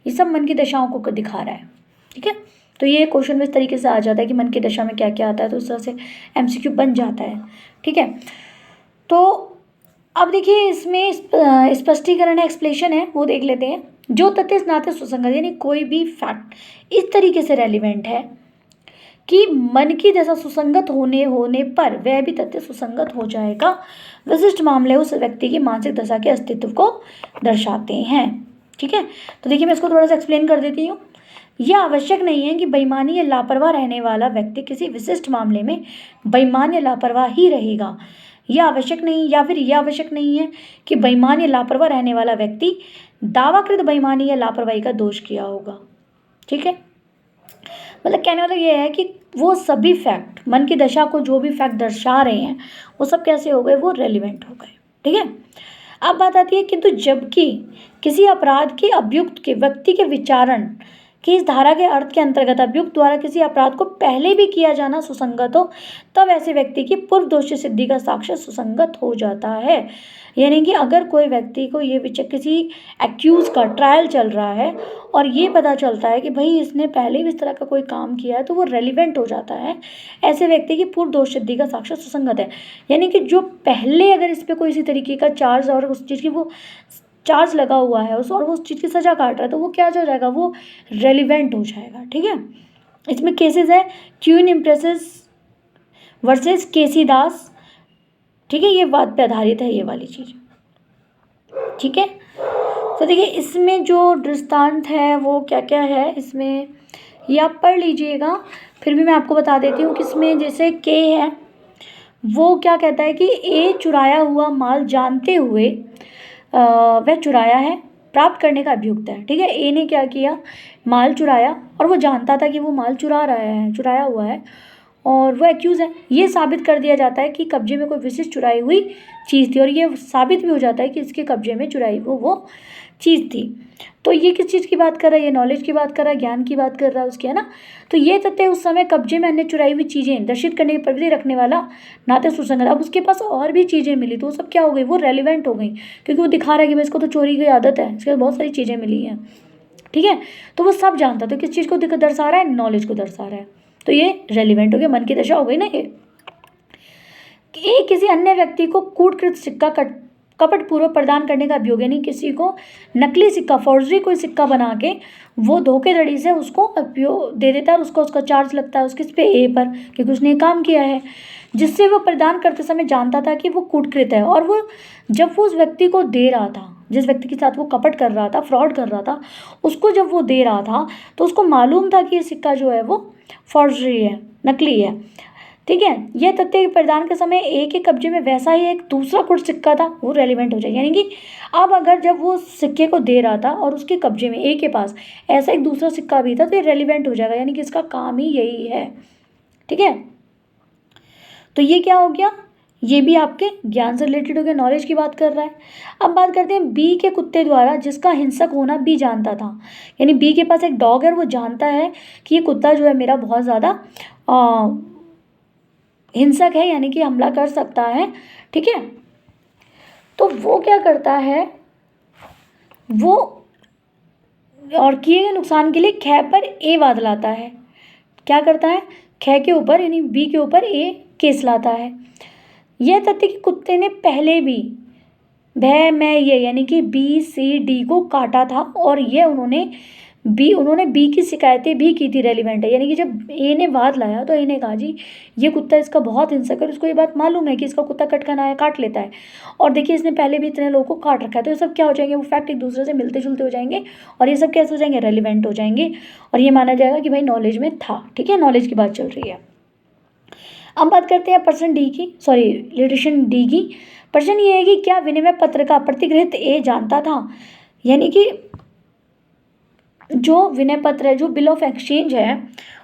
ये सब मन की दशाओं को दिखा रहा है। ठीक है। तो ये क्वेश्चन में इस तरीके से आ जाता है कि मन की दशा में क्या क्या आता है, तो उस तरह से एमसीक्यू बन जाता है। ठीक है। तो अब देखिए इसमें स्पष्टीकरण है, एक्सप्लेनेशन है, वो देख लेते हैं। जो तथ्य इस नाते सुसंगत, यानी कोई भी फैक्ट इस तरीके से रेलिवेंट है कि मन की दशा सुसंगत होने पर वह भी तथ्य सुसंगत हो जाएगा। विशिष्ट मामले उस व्यक्ति की मानसिक दशा के अस्तित्व को दर्शाते हैं। ठीक है। तो देखिए मैं इसको थोड़ा सा एक्सप्लेन कर देती हूँ। यह आवश्यक नहीं है कि बेईमानी या लापरवाह रहने वाला व्यक्ति किसी विशिष्ट मामले में बेईमान या लापरवाह ही रहेगा। यह आवश्यक नहीं, या फिर यह आवश्यक नहीं है कि बेईमान या लापरवाह रहने वाला व्यक्ति दावाकृत बेईमानी या लापरवाही का दोष किया होगा। ठीक है। मतलब कहने वाला ये है कि वो सभी फैक्ट, मन की दशा को जो भी फैक्ट दर्शा रहे हैं वो सब कैसे हो गए, वो रेलिवेंट हो गए। ठीक है। अब बात आती है किंतु जबकि किसी अपराध के अभियुक्त के व्यक्ति के विचारण कि इस धारा के अर्थ के अंतर्गत अभियुक्त द्वारा किसी अपराध को पहले भी किया जाना सुसंगत हो, तब ऐसे व्यक्ति की पूर्व दोषी सिद्धि का साक्ष्य सुसंगत हो जाता है। यानी कि अगर कोई व्यक्ति को ये किसी एक्यूज का ट्रायल चल रहा है और ये पता चलता है कि भाई इसने पहले भी इस तरह का कोई काम किया है, तो वो रेलिवेंट हो जाता है। ऐसे व्यक्ति की पूर्व दोष सिद्धि का साक्ष्य सुसंगत है। यानी कि जो पहले अगर इस पर कोई इसी तरीके का चार्ज और उस चीज़ की वो चार्ज लगा हुआ है और वो उस चीज़ की सज़ा काट रहा है, तो वो क्या हो जाएगा, वो रेलिवेंट हो जाएगा। ठीक है। इसमें केसेस है क्वीन इम्प्रेसेस वर्सेस केसी दास। ठीक है। ये बात पे आधारित है ये वाली चीज़। ठीक है। तो देखिए इसमें जो दृष्टांत है वो क्या क्या है, इसमें ये आप पढ़ लीजिएगा, फिर भी मैं आपको बता देती हूँ कि इसमें जैसे के है वो क्या कहता है कि ए चुराया हुआ माल जानते हुए वह चुराया है, प्राप्त करने का अभियुक्त है। ठीक है। ए ने क्या किया, माल चुराया और वो जानता था कि वो माल चुराया हुआ है और वो एक्यूज़ है। ये साबित कर दिया जाता है कि कब्जे में कोई विशिष्ट चुराई हुई चीज़ थी, और ये साबित भी हो जाता है कि इसके कब्जे में चुराई वो चीज़ थी। तो ये किस चीज़ की बात कर रहा है, ये नॉलेज की बात कर रहा है, ज्ञान की बात कर रहा है उसकी, है ना। तो ये तथ्य उस समय कब्जे में अन्य चुराई हुई चीज़ें दर्शित करने की प्रवृत्ति रखने वाला नाते सुसंगत। अब उसके पास और भी चीज़ें मिली तो वो सब क्या हो गई, वो रेलिवेंट हो गई, क्योंकि वो दिखा रहा है कि भाई इसको तो चोरी की आदत है, इसके पास बहुत सारी चीज़ें मिली हैं। ठीक है। तो वो सब जानता, तो किस चीज़ को दर्शा रहा है, नॉलेज को दर्शा रहा है, तो ये रेलिवेंट हो गया, मन की दशा हो गई ना। ये किसी अन्य व्यक्ति को कूटकृत सिक्का कपट पूर्वक प्रदान करने का अभियोग, यानी किसी को नकली सिक्का, फॉर्जरी कोई सिक्का बना के वो धोखेधड़ी से उसको उपयोग दे देता है और उसका चार्ज लगता है उसके इस पे ए पर, क्योंकि उसने काम किया है, जिससे वो प्रदान करते समय जानता था कि वो कूटकृत है, और वो जब वो उस व्यक्ति को दे रहा था जिस व्यक्ति के साथ वो कपट कर रहा था, फ्रॉड कर रहा था, उसको जब वो दे रहा था तो उसको मालूम था कि ये सिक्का जो है वो फॉर्जरी है, नकली है। ठीक है, यह तथ्य प्रदान के समय ए के कब्जे में वैसा ही एक दूसरा कुछ सिक्का था, वो रेलिवेंट हो जाएगा। यानी कि अब अगर जब वो सिक्के को दे रहा था और उसके कब्जे में ए के पास ऐसा एक दूसरा सिक्का भी था तो ये रेलिवेंट हो जाएगा, यानी कि इसका काम ही यही है। ठीक है, तो ये क्या हो गया, ये भी आपके ज्ञान से रिलेटेड हो गया, नॉलेज की बात कर रहा है। अब बात करते हैं बी के कुत्ते द्वारा जिसका हिंसक होना बी जानता था। यानी बी के पास एक डॉग है, वो जानता है कि ये कुत्ता जो है मेरा बहुत ज़्यादा हिंसक है, यानी कि हमला कर सकता है। ठीक है, तो वो क्या करता है, वो और किए गए नुकसान के लिए ख पर ए वाद लाता है। क्या करता है, ख के ऊपर यानी बी के ऊपर ए केस लाता है। यह तथ्य कि कुत्ते ने पहले भी भय मैं ये यानी कि बी सी डी को काटा था और ये उन्होंने बी की शिकायतें भी की थी, रेलिवेंट है। यानी कि जब ए ने वाद लाया तो ए ने कहा जी ये कुत्ता इसका बहुत हिंसक है, उसको ये बात मालूम है कि इसका कुत्ता कटकनाया काट लेता है, और देखिए इसने पहले भी इतने लोगों को काट रखा है। तो ये सब क्या हो जाएंगे, वो फैक्ट एक दूसरे से मिलते जुलते हो जाएंगे और ये सब कैसे हो जाएंगे, रेलिवेंट हो जाएंगे, और ये माना जाएगा कि भाई नॉलेज में था। ठीक है, नॉलेज की बात चल रही है। अब बात करते हैं पर्सन डी की, सॉरी लिटिगेशन डी की। प्रश्न ये है कि क्या विनिमय पत्र का प्रतिगृहित ए जानता था। यानी कि जो विनय पत्र है, जो बिल ऑफ एक्सचेंज है,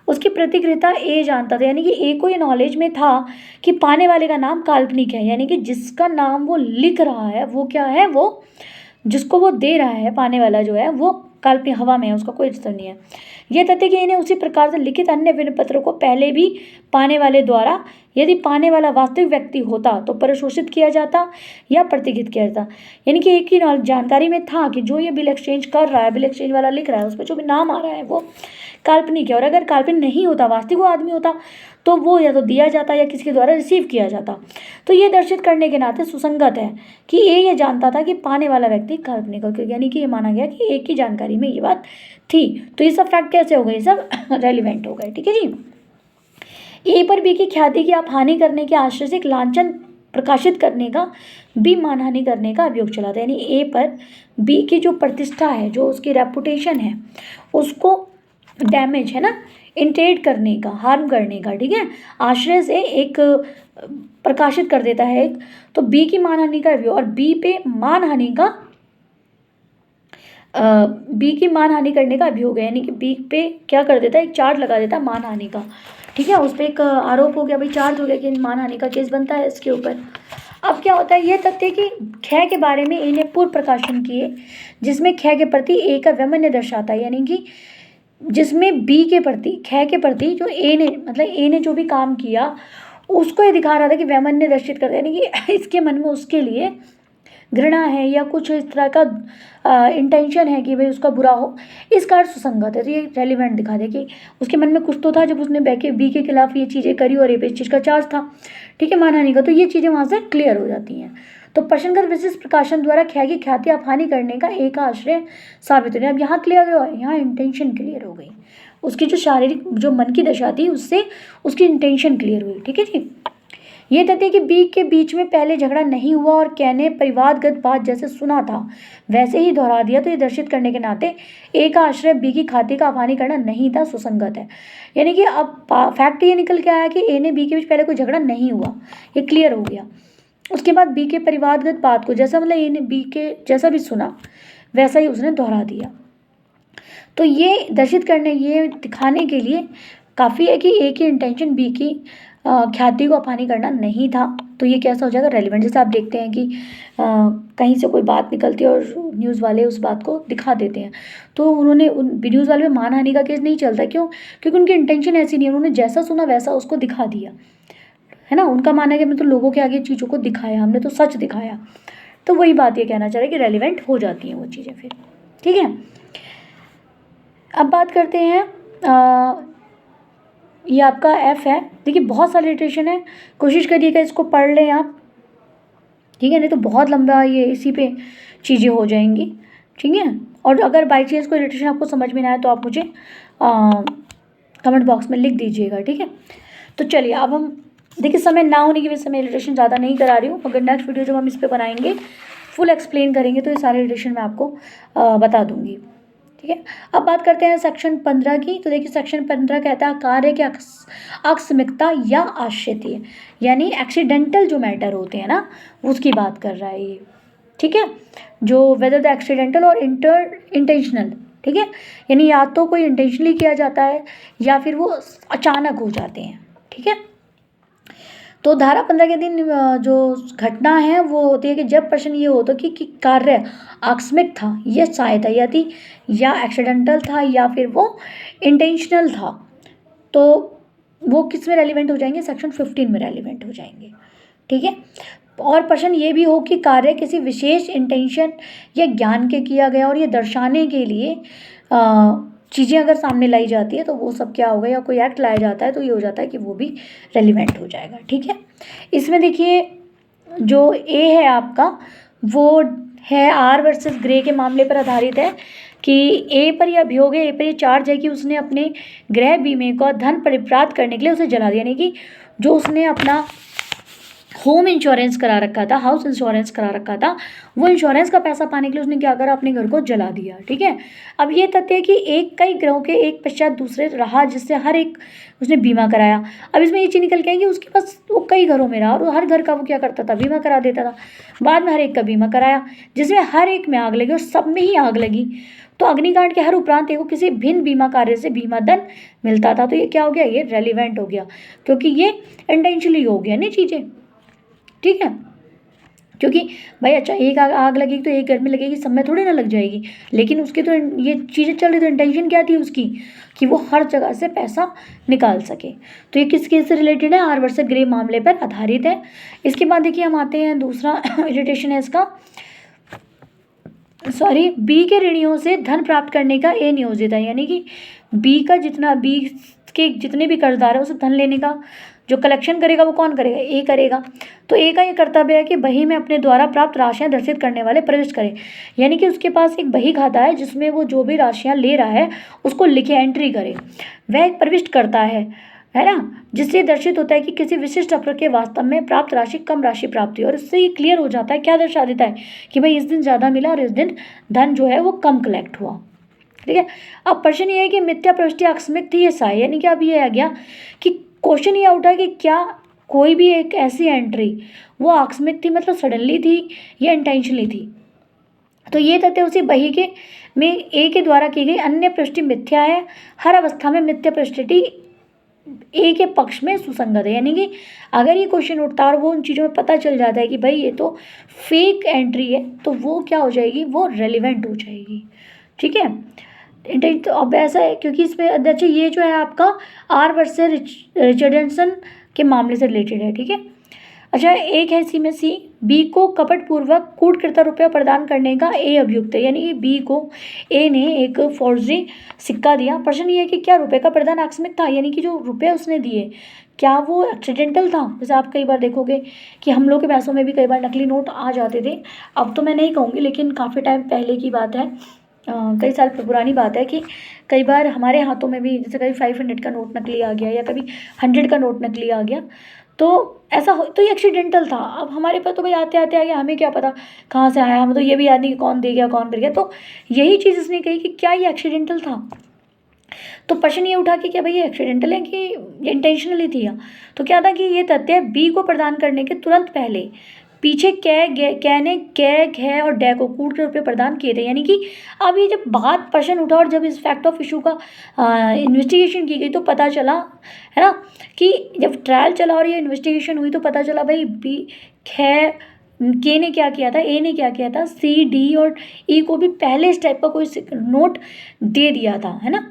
उसकी प्रतिक्रियता ए जानता था। यानी कि ए को ये नॉलेज में था कि पाने वाले का नाम काल्पनिक है, यानी कि जिसका नाम वो लिख रहा है वो क्या है, वो जिसको वो दे रहा है, पाने वाला जो है वो काल्पनिक हवा में है, उसका कोई अस्तित्व नहीं है। यह तथ्य कि इन्हें उसी प्रकार से लिखित अन्य विनय पत्रों को पहले भी पाने वाले द्वारा, यदि पाने वाला वास्तविक व्यक्ति होता तो परिशोषित किया जाता या प्रतिकृत किया जाता। यानी कि एक ही जानकारी में था कि जो ये बिल एक्सचेंज कर रहा है, बिल एक्सचेंज वाला लिख रहा है, उस पर जो भी नाम आ रहा है वो काल्पनिक है, और अगर काल्पनिक नहीं होता, वास्तविक वो आदमी होता, तो वो या तो दिया जाता या किसी के द्वारा रिसीव किया जाता। तो ये दर्शित करने के नाते सुसंगत है कि ये जानता था कि पाने वाला व्यक्ति काल्पनिक हो, यानी कि ये माना गया कि एक ही जानकारी में ये बात थी। तो ये सब फैक्ट कैसे हो गए, सब रेलिवेंट हो गए। ठीक है जी, ए पर बी की ख्याति की आप हानि करने के आश्रय से एक लांछन प्रकाशित करने का, बी मानहानि करने का अभियोग चलाता है। यानी ए पर बी की जो प्रतिष्ठा है, जो उसकी रेपुटेशन है, उसको डैमेज है ना, इंटेड करने का, हार्म करने का, ठीक है, आश्रय से एक प्रकाशित कर देता है एक, तो बी की मानहानि का अभियोग, और बी पे मानहानि का बी की मानहानि करने का अभियोग है। यानी कि बी पे क्या कर देता है, एक चार्ज लगा देता है मानहानि का। ठीक है, उस पर एक आरोप हो गया, भाई चार्ज हो गया कि मानहानि का केस बनता है इसके ऊपर। अब क्या होता है, ये तथ्य कि ख के बारे में ए ने पूर्व प्रकाशन किए जिसमें ख के प्रति ए का वैमन्य दर्शाता है। यानी कि जिसमें बी के प्रति, ख के प्रति जो ए ने, मतलब ए ने जो भी काम किया उसको ये दिखा रहा था कि वैमन्य दर्शित करता है, यानी कि इसके मन में उसके लिए घृणा है या कुछ इस तरह का इंटेंशन है कि भाई उसका बुरा हो, इस कारण सुसंगत है। तो ये रेलिवेंट दिखा दे कि उसके मन में कुछ तो था जब उसने बी के खिलाफ ये चीज़ें करी और ये इस चीज़ का चार्ज था। ठीक है, मानहानि का, तो ये चीज़ें वहाँ से क्लियर हो जाती हैं। तो प्रश्नगत विशिष्ट प्रकाशन द्वारा ख्या की ख्याति अपहानि करने का एक आश्रय साबित हो गया। अब यहाँ क्लियर हो, यहाँ इंटेंशन क्लियर हो गई, उसकी जो शारीरिक, जो मन की दशा थी उससे उसकी इंटेंशन क्लियर हुई। ठीक है जी, ये तथ्य कि बी के बीच में पहले झगड़ा नहीं हुआ और कहने परिवादगत बात जैसे सुना था वैसे ही दोहरा दिया, तो ये दर्शित करने के नाते ए का आश्रय बी की खाते का अपहानि करना नहीं था, सुसंगत है। यानी कि अब फैक्ट ये निकल के आया कि ए ने बी के बीच पहले कोई झगड़ा नहीं हुआ, ये क्लियर हो गया। उसके बाद बी के परिवादगत बात को जैसा, मतलब ए ने बी के जैसा भी सुना वैसा ही उसने दोहरा दिया। तो ये दर्शित करने, ये दिखाने के लिए काफ़ी है कि ए की इंटेंशन बी की ख्याति को अपहानि करना नहीं था। तो ये कैसा हो जाएगा, रेलिवेंट। जैसे आप देखते हैं कि कहीं से कोई बात निकलती है और न्यूज़ वाले उस बात को दिखा देते हैं, तो उन्होंने उन न्यूज़ वाले में मानहानि का केस नहीं चलता, क्यों, क्योंकि उनकी इंटेंशन ऐसी नहीं है, उन्होंने जैसा सुना वैसा उसको दिखा दिया, है ना। उनका मानना है कि हमने तो लोगों के आगे चीज़ों को दिखाया, हमने तो सच दिखाया। तो वही बात ये कहना चाह रहे कि रेलिवेंट हो जाती हैं वो चीज़ें फिर। ठीक है, अब बात करते हैं ये आपका एफ है। देखिए बहुत सारी लिटरेशन है, कोशिश करिएगा इसको पढ़ लें आप, ठीक है, नहीं तो बहुत लंबा ये इसी पे चीज़ें हो जाएंगी। ठीक है, और अगर बाई चांस कोई लिटरेशन आपको समझ में ना आए तो आप मुझे कमेंट बॉक्स में लिख दीजिएगा। ठीक है, तो चलिए अब हम देखिए, समय ना होने की वजह से मैं लिटरेशन ज़्यादा नहीं करा रही हूँ, अगर नेक्स्ट वीडियो जब हम इस पर बनाएंगे फुल एक्सप्लेन करेंगे तो ये सारे रिलेशन मैं आपको बता दूंगी, ठीक है। अब बात करते हैं सेक्शन 15 की। तो देखिए सेक्शन 15 कहता है कार्य की आकस्मिकता या आश्रितीय, यानी एक्सीडेंटल जो मैटर होते हैं ना उसकी बात कर रहा है ये, ठीक है। जो वेदर द एक्सीडेंटल और इंटेंशनल, ठीक है, यानी या तो कोई इंटेंशनली किया जाता है या फिर वो अचानक हो जाते हैं, ठीक है। तो धारा 15 के दिन जो घटना है वो होती है कि जब प्रश्न ये हो तो कि कार्य आकस्मिक था या सहायता यदि या एक्सीडेंटल था या फिर वो इंटेंशनल था, तो वो किस में रेलिवेंट हो जाएंगे, सेक्शन 15 में रेलिवेंट हो जाएंगे, ठीक है। और प्रश्न ये भी हो कि कार्य किसी विशेष इंटेंशन या ज्ञान के किया गया और ये दर्शाने के लिए चीज़ें अगर सामने लाई जाती है तो वो सब क्या होगा, या कोई एक्ट लाया जाता है तो ये हो जाता है कि वो भी रेलिवेंट हो जाएगा, ठीक है। इसमें देखिए जो ए है आपका वो है आर वर्सेस ग्रे के मामले पर आधारित है कि ए पर यह अभियोग है, ए पर यह चार्ज है कि उसने अपने गृह बीमे का धन परिप्राप्त करने के लिए उसे जला दिया, यानी कि जो उसने अपना होम इंश्योरेंस करा रखा था, हाउस इंश्योरेंस करा रखा था, वो इंश्योरेंस का पैसा पाने के लिए उसने क्या करा, अपने घर को जला दिया, ठीक है। अब ये तथ्य है कि एक कई ग्रहों के एक पश्चात दूसरे रहा जिससे हर एक उसने बीमा कराया। अब इसमें ये चीज़ निकल के आई कि उसके पास वो कई घरों में रहा और हर घर का वो क्या करता था, बीमा करा देता था। बाद में हर एक का बीमा कराया जिसमें हर एक में आग लगी और सब में ही आग लगी, तो अग्निकांड के हर उपरांत को किसी भिन्न बीमा कार्य से बीमा धन मिलता था। तो ये क्या हो गया, ये रेलिवेंट हो गया क्योंकि ये इंटेंशनली हो गया नहीं चीज़ें, ठीक है। क्योंकि भाई अच्छा एक आग लगेगी तो एक घर में लगेगी, सब में थोड़ी ना लग जाएगी, लेकिन उसकी तो ये चीज़ें चल रही तो इंटेंशन क्या थी उसकी कि वो हर जगह से पैसा निकाल सके। तो ये किस केस से रिलेटेड है, आर वर्सेस ग्रे मामले पर आधारित है। इसके बाद देखिए हम आते हैं दूसरा इरिटेशन है इसका, सॉरी बी के ऋणियों से धन प्राप्त करने का ए नियोजित है, यानी कि बी के जितने भी कर्जदार है उसे धन लेने का जो कलेक्शन करेगा वो कौन करेगा, ए करेगा। तो ए का ये कर्तव्य है कि बही में अपने द्वारा प्राप्त राशियां दर्शित करने वाले प्रविष्ट करे, यानी कि उसके पास एक बही खाता है जिसमें वो जो भी राशियां ले रहा है उसको लिखे, एंट्री करे, वह एक प्रविष्ट करता है ना, जिससे दर्शित होता है कि किसी विशिष्ट अपर के वास्तव में प्राप्त राशि कम राशि प्राप्त हुई, और इससे ये क्लियर हो जाता है, क्या दर्शा देता है कि भाई इस दिन ज़्यादा मिला और इस दिन धन जो है वो कम कलेक्ट हुआ, ठीक है। अब प्रश्न ये है कि मिथ्या प्रविष्टि आकस्मिक थी या सहाय, यानी कि अब ये आ गया कि क्वेश्चन ये उठा कि क्या कोई भी एक ऐसी एंट्री वो आकस्मिक थी, मतलब सडनली थी या इंटेंशनली थी। तो ये तथ्य उसी बही के में ए के द्वारा की गई अन्य प्रविष्टि मिथ्या है, हर अवस्था में मिथ्या प्रविष्टि ए के पक्ष में सुसंगत है, यानी कि अगर ये क्वेश्चन उठता है और वो उन चीज़ों में पता चल जाता है कि भाई ये तो फेक एंट्री है, तो वो क्या हो जाएगी, वो रेलिवेंट हो जाएगी, ठीक है। तो अब ऐसा है क्योंकि इसमें अच्छा ये जो है आपका आर वर्सेस रिचर्डसन के मामले से रिलेटेड है, ठीक है। अच्छा एक है सी में सी, बी को कपटपूर्वक कूटकृत रुपया प्रदान करने का ए अभियुक्त है, यानी कि बी को ए ने एक फौर्जरी सिक्का दिया। प्रश्न ये है कि क्या रुपये का प्रदान आकस्मिक था, यानी कि जो रुपये उसने दिए क्या वो एक्सीडेंटल था। जैसे आप कई बार देखोगे कि हम लोग के पैसों में भी कई बार नकली नोट आ जाते थे, अब तो मैं नहीं कहूँगी लेकिन काफ़ी टाइम पहले की बात है, कई साल पुरानी बात है कि कई बार हमारे हाथों में भी जैसे कभी 500 का नोट नकली आ गया या कभी 100 का नोट नकली आ गया, तो ऐसा हो तो ये एक्सीडेंटल था। अब हमारे पास तो भाई आते आते आ गया, हमें क्या पता कहाँ से आया, हमें तो ये भी याद नहीं कि कौन दे गया कौन कर गया। तो यही चीज़ इसने कही कि क्या ये एक्सीडेंटल था। तो प्रश्न ये उठा कि क्या भाई ये एक्सीडेंटल है कि इंटेंशनली थी। तो क्या था कि ये तथ्य बी को प्रदान करने के तुरंत पहले पीछे कै ने कै घै और डै को कूट के रुपये प्रदान किए थे, यानी कि अब ये जब बात प्रश्न उठा और जब इस फैक्ट ऑफ इशू का इन्वेस्टिगेशन की गई तो पता चला है ना कि जब ट्रायल चला और ये इन्वेस्टिगेशन हुई तो पता चला भाई बी कै के ने क्या किया था, ए ने क्या किया था, सी डी और ई को भी पहले इस टाइप का कोई नोट दे दिया था, है ना।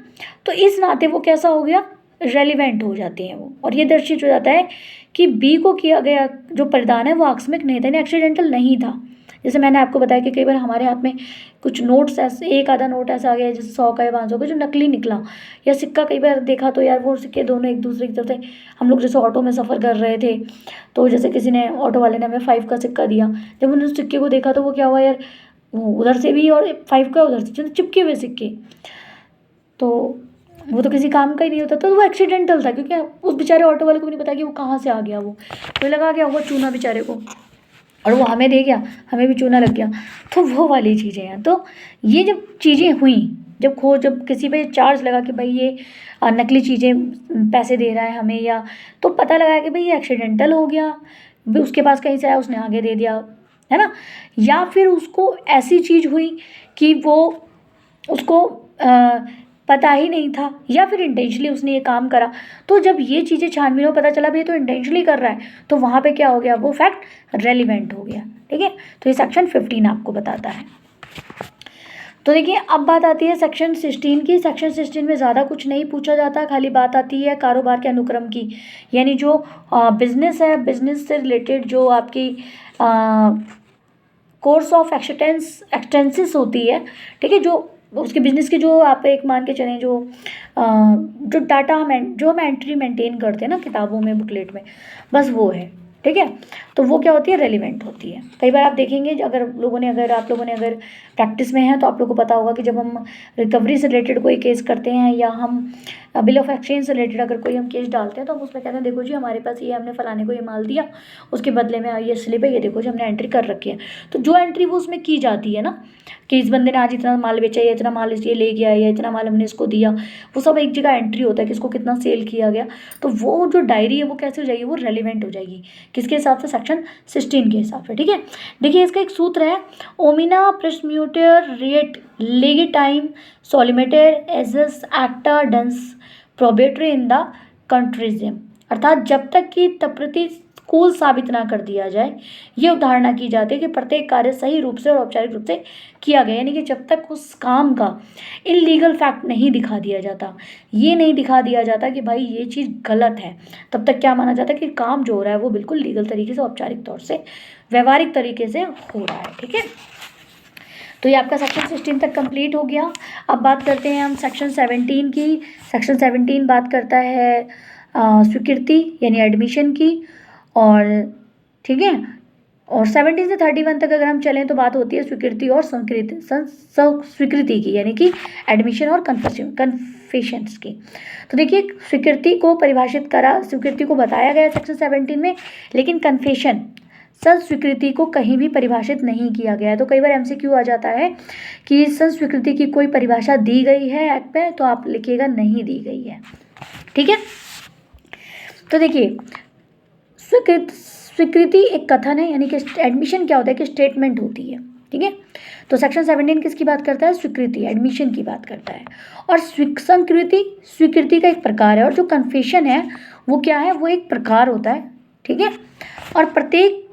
तो इस नाते वो कैसा हो गया, रेलिवेंट हो जाते हैं वो, और ये दर्शित हो जाता है कि बी को किया गया जो प्रदान है वो आकस्मिक नहीं था, यानी एक्सीडेंटल नहीं था। जैसे मैंने आपको बताया कि कई बार हमारे हाथ में कुछ नोट्स ऐसे एक आधा नोट ऐसा आ गया जैसे 100 का या 500 का जो नकली निकला, या सिक्का कई बार देखा तो यार वो सिक्के दोनों एक दूसरे की तरफ थे। हम लोग जैसे ऑटो में सफ़र कर रहे थे तो जैसे किसी ने ऑटो वाले ने हमें 5 का सिक्का दिया, जब उन्होंने उस सिक्के को देखा तो वो क्या हुआ यार, वो उधर से भी और 5 का उधर से चिपके हुए सिक्के, तो वो तो किसी काम का ही नहीं होता। तो वो एक्सीडेंटल था क्योंकि उस बेचारे ऑटो वाले को भी नहीं पता कि वो कहाँ से आ गया, वो तो लगा गया होगा चूना बेचारे को, और वो हमें दे गया, हमें भी चूना लग गया। तो वो वाली चीज़ें हैं। तो ये जब चीज़ें हुई, जब किसी पे चार्ज लगा कि भाई ये नकली चीज़ें पैसे दे रहा है हमें, या तो पता लगा कि भाई ये एक्सीडेंटल हो गया, भी उसके पास कहीं से आया, उसने आगे दे दिया, है ना। या फिर उसको ऐसी चीज़ हुई कि वो उसको पता ही नहीं था, या फिर इंटेंशनली उसने ये काम करा। तो जब ये चीज़ें छानबीन में पता चला भाई तो इंटेंशनली कर रहा है, तो वहाँ पे क्या हो गया, वो फैक्ट रेलिवेंट हो गया। ठीक है, तो ये सेक्शन 15 आपको बताता है। तो देखिए अब बात आती है सेक्शन 16 की। सेक्शन 16 में ज़्यादा कुछ नहीं पूछा जाता, खाली बात आती है कारोबार के अनुक्रम की, यानी जो बिजनेस है, बिजनेस से रिलेटेड जो आपकी कोर्स ऑफ एक्सटेंसिस होती है। ठीक है, जो उसके बिजनेस की जो आप एक मान के चलें, जो डाटा हम एंट्री मेंटेन करते हैं ना किताबों में, बुकलेट में, बस वो है। ठीक है, तो वो क्या होती है, रेलिवेंट होती है। कई बार आप देखेंगे अगर आप लोगों ने अगर प्रैक्टिस में है तो आप लोगों को पता होगा कि जब हम रिकवरी से रिलेटेड कोई केस करते हैं, या हम बिल ऑफ एक्सचेंज से रिलेटेड अगर कोई हम केस डालते हैं, तो हम उसमें कहते हैं देखो जी हमारे पास ये, हमने फलाने को ये माल दिया, उसके बदले में ये स्लिप है, ये देखो जी हमने एंट्री कर रखी है। तो जो एंट्री वो उसमें की जाती है ना, कि इस बंदे ने आज इतना माल बेचा, या इतना माल ये ले गया, या इतना माल हमने इसको दिया, वो सब एक जगह एंट्री होता है, किसको कितना सेल किया गया। तो वो जो डायरी है वो कैसे हो जाएगी, वो रेलिवेंट हो जाएगी, किसके हिसाब से, सेक्शन 16 के हिसाब से। ठीक है, देखिए इसका एक सूत्र है, ओमिना प्रेसम्यूटर रिएट लेगिटाइम सोलिमेटर एजस एक्टा डेंस प्रोबेटरी इन द कंट्रीजियम, अर्थात जब तक कि प्रतिकूल साबित ना कर दिया जाए, ये उदाहरणा की जाती है कि प्रत्येक कार्य सही रूप से और औपचारिक रूप से किया गया, यानी कि जब तक उस काम का इलीगल फैक्ट नहीं दिखा दिया जाता, ये नहीं दिखा दिया जाता कि भाई ये चीज़ गलत है, तब तक क्या माना जाता है कि काम जो हो रहा है वो बिल्कुल लीगल तरीके से, औपचारिक तौर से, व्यवहारिक तरीके से हो रहा है। ठीक है, तो ये आपका सेक्शन 16 तक कंप्लीट हो गया। अब बात करते हैं हम सेक्शन 17 की। सेक्शन 17 बात करता है स्वीकृति यानी एडमिशन की, और ठीक है, और 17 से 31 तक अगर हम चलें तो बात होती है स्वीकृति और स्वीकृति की, यानी कि एडमिशन और कन्फेशंस की। तो देखिए स्वीकृति को परिभाषित करा, स्वीकृति को बताया गया सेक्शन 17 में, लेकिन कन्फेशन संस्वीकृति को कहीं भी परिभाषित नहीं किया गया है। तो कई बार एमसीक्यू आ जाता है कि संस्वीकृति की कोई परिभाषा दी गई है एक्ट में, तो आप लिखिएगा नहीं दी गई है। ठीक है, तो देखिए स्वीकृति एक कथन है, यानी कि एडमिशन क्या होता है कि स्टेटमेंट होती है। ठीक है, तो सेक्शन 17 किसकी बात करता है, स्वीकृति, एडमिशन की बात करता है। और स्वीकृति का एक प्रकार है, और जो कन्फेशन है वो क्या है, वो एक प्रकार होता है। ठीक है, और प्रत्येक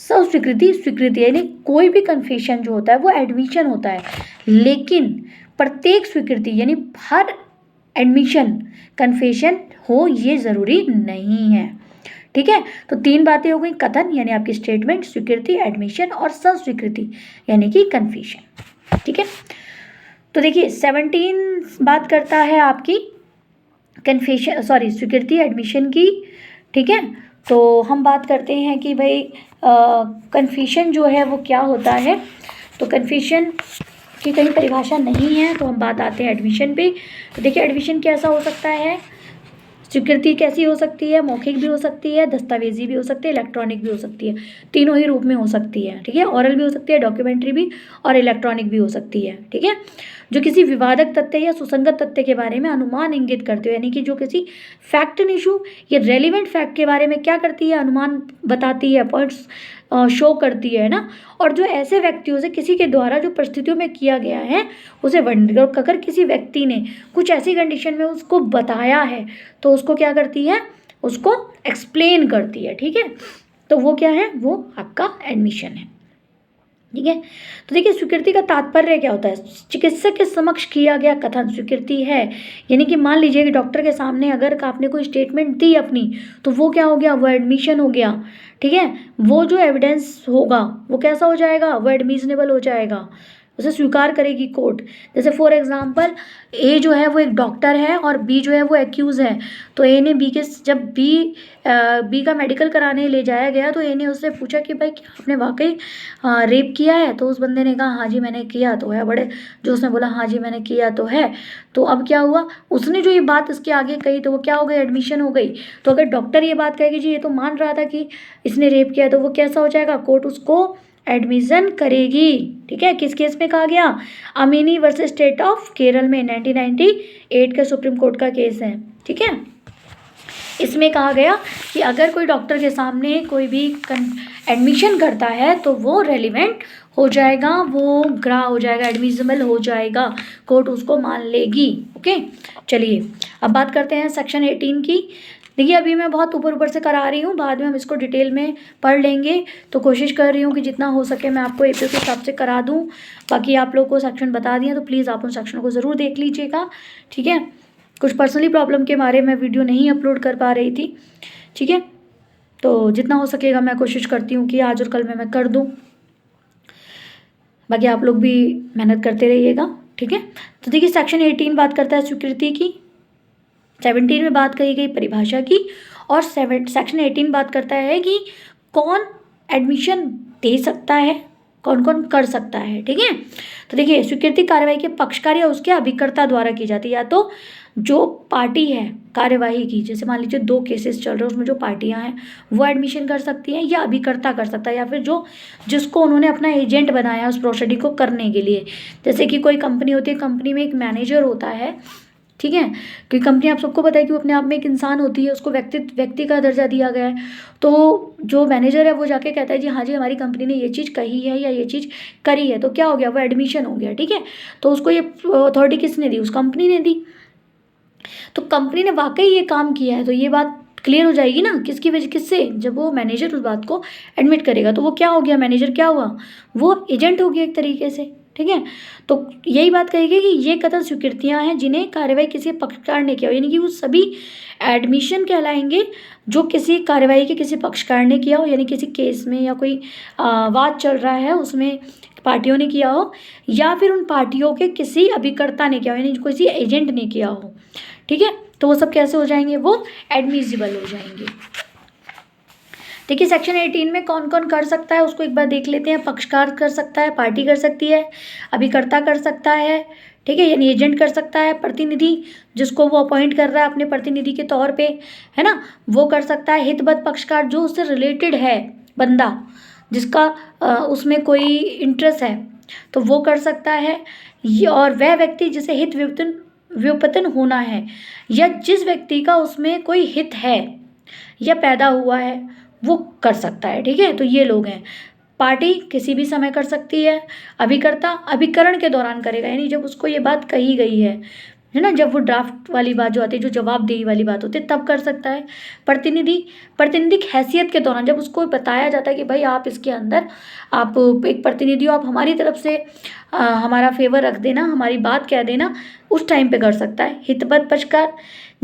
स्वीकृति यानी कोई भी कन्फेशन जो होता है वो एडमिशन होता है, लेकिन प्रत्येक स्वीकृति यानी हर एडमिशन कन्फेशन हो ये ज़रूरी नहीं है। ठीक है, तो 3 बातें हो गई, कथन यानी आपकी स्टेटमेंट, स्वीकृति एडमिशन, और संस्वीकृति यानी कि कन्फेशन। ठीक है, तो देखिए 17 बात करता है आपकी स्वीकृति एडमिशन की। ठीक है, तो हम बात करते हैं कि भाई कन्फेशन जो है वो क्या होता है। तो कन्फेशन की कहीं परिभाषा नहीं है, तो हम बात आते हैं एडमिशन पे। तो देखिए एडमिशन कैसा हो सकता है, स्वीकृति कैसी हो सकती है, मौखिक भी हो सकती है, दस्तावेजी भी हो सकती है, इलेक्ट्रॉनिक भी हो सकती है, तीनों ही रूप में हो सकती है। ठीक है, ऑरल भी हो सकती है, डॉक्यूमेंट्री भी, और इलेक्ट्रॉनिक भी हो सकती है। ठीक है, जो किसी विवादक तथ्य या सुसंगत तथ्य के बारे में अनुमान इंगित करते हो, यानी कि जो किसी फैक्ट इशू या रेलिवेंट फैक्ट के बारे में क्या करती है, अनुमान बताती है, पॉइंट्स शो करती है ना। और जो ऐसे व्यक्तियों से किसी के द्वारा जो परिस्थितियों में किया गया है उसे वर्णित, अगर किसी व्यक्ति ने कुछ ऐसी कंडीशन में उसको बताया है तो उसको क्या करती है, उसको एक्सप्लेन करती है। ठीक है, तो वो क्या है, वो आपका एडमिशन है। ठीक है, तो देखिए स्वीकृति का तात्पर्य क्या होता है, चिकित्सक के समक्ष किया गया कथन स्वीकृति है। यानी कि मान लीजिए कि डॉक्टर के सामने अगर आपने कोई स्टेटमेंट दी अपनी, तो वो क्या हो गया, वो एडमिशन हो गया। ठीक है, वो जो एविडेंस होगा वो कैसा हो जाएगा, वो एडमिशनेबल हो जाएगा। उसे स्वीकार करेगी कोर्ट। जैसे फॉर एग्जांपल ए जो है वो एक डॉक्टर है और बी जो है वो एक्यूज़ है, तो ए ने बी के जब बी का मेडिकल कराने ले जाया गया तो ए ने उससे पूछा कि भाई क्या आपने वाकई रेप किया है? तो उस बंदे ने कहा हाँ जी मैंने किया तो है, बड़े जो उसने बोला हाँ जी मैंने किया तो है। तो अब क्या हुआ, उसने जो ये बात इसके आगे कही तो वो क्या हो गई, एडमिशन हो गई। तो अगर डॉक्टर ये बात कहेगी जी ये तो मान रहा था कि इसने रेप किया, तो वो कैसा हो जाएगा, कोर्ट उसको एडमिशन करेगी। ठीक है, किस केस में कहा गया, Amini versus state of Kerala में 1998 के सुप्रीम कोर्ट का केस है। ठीक है, इसमें कहा गया कि अगर कोई डॉक्टर के सामने कोई भी एडमिशन करता है तो वो रेलिवेंट हो जाएगा, वो ग्रा हो जाएगा, एडमिसिबल हो जाएगा, कोर्ट उसको मान लेगी। ओके, चलिए अब बात करते हैं सेक्शन 18 की। देखिए अभी मैं बहुत ऊपर ऊपर से करा रही हूँ, बाद में हम इसको डिटेल में पढ़ लेंगे, तो कोशिश कर रही हूँ कि जितना हो सके मैं आपको एपीओ के हिसाब से करा दूँ। बाकी आप लोग को सेक्शन बता दिए तो प्लीज़ आप उन सेक्शन को ज़रूर देख लीजिएगा। ठीक है, कुछ पर्सनली प्रॉब्लम के बारे में वीडियो नहीं अपलोड कर पा रही थी। ठीक है, तो जितना हो सकेगा मैं कोशिश करती हूँ कि आज और कल में मैं कर दूँ। बाकी आप लोग भी मेहनत करते रहिएगा। ठीक है, तो देखिए सेक्शन 18 बात करता है स्वीकृति की, 17 में बात कही गई परिभाषा की, और सेक्शन 18 बात करता है कि कौन एडमिशन दे सकता है, कौन कौन कर सकता है। ठीक है, तो देखिए स्वीकृति कार्यवाही के पक्षकार या उसके अभिकर्ता द्वारा की जाती है, या तो जो पार्टी है कार्यवाही की, जैसे मान लीजिए 2 केसेस चल रहे हैं उसमें जो पार्टियां हैं वो एडमिशन कर सकती हैं, या अभिकर्ता कर सकता है, या फिर जो जिसको उन्होंने अपना एजेंट बनाया उस प्रोसीडिंग को करने के लिए। जैसे कि कोई कंपनी होती है, कंपनी में एक मैनेजर होता है। ठीक है, क्योंकि कंपनी आप सबको पता है कि वो अपने आप में एक इंसान होती है, उसको व्यक्ति का दर्जा दिया गया है। तो जो मैनेजर है वो जाके कहता है जी हाँ जी हमारी कंपनी ने ये चीज़ कही है या ये चीज़ करी है, तो क्या हो गया, वो एडमिशन हो गया। ठीक है, तो उसको ये अथॉरिटी किसने दी, उस कंपनी ने दी। तो कंपनी ने वाकई ये काम किया है तो ये बात क्लियर हो जाएगी ना, किसकी वजह, किससे, जब वो मैनेजर उस बात को एडमिट करेगा। तो वो क्या हो गया, मैनेजर क्या हुआ, वो एजेंट हो गया एक तरीके से। ठीक है, तो यही बात कहेगी कि ये कथन स्वीकृतियां हैं जिन्हें कार्यवाही किसी पक्षकार ने किया हो, यानी कि वो सभी एडमिशन कहलाएंगे जो किसी कार्यवाही के किसी पक्षकार ने किया हो, यानी किसी केस में या कोई वाद चल रहा है उसमें पार्टियों ने किया हो, या फिर उन पार्टियों के किसी अभिकर्ता ने किया हो, यानी किसी एजेंट ने किया हो। ठीक है, तो वो सब कैसे हो जाएंगे, वो एडमिसिबल हो जाएंगे। देखिए सेक्शन 18 में कौन कौन कर सकता है उसको एक बार देख लेते हैं। पक्षकार कर सकता है, पार्टी कर सकती है, अभिकर्ता कर सकता है, ठीक है, यानी एजेंट कर सकता है, प्रतिनिधि जिसको वो अपॉइंट कर रहा है अपने प्रतिनिधि के तौर पे, है ना, वो कर सकता है। हितबद्ध पक्षकार जो उससे रिलेटेड है बंदा, जिसका उसमें कोई इंटरेस्ट है, तो वो कर सकता है। और वह व्यक्ति जिसे हित व्युत्पन्न होना है, या जिस व्यक्ति का उसमें कोई हित है या पैदा हुआ है, वो कर सकता है। ठीक है, तो ये लोग हैं। पार्टी किसी भी समय कर सकती है, अभिकर्ता अभिकरण के दौरान करेगा, यानी जब उसको ये बात कही गई है ना, जब वो ड्राफ्ट वाली बात जो आती है, जो जवाबदेही वाली बात होती है, तब कर सकता है। प्रतिनिधि प्रतिनिधिक हैसियत के दौरान, जब उसको बताया जाता है कि भाई आप इसके अंदर आप एक प्रतिनिधि हो, आप हमारी तरफ से हमारा फेवर रख देना, हमारी बात कह देना, उस टाइम पे कर सकता है। हितबद्ध पक्षकार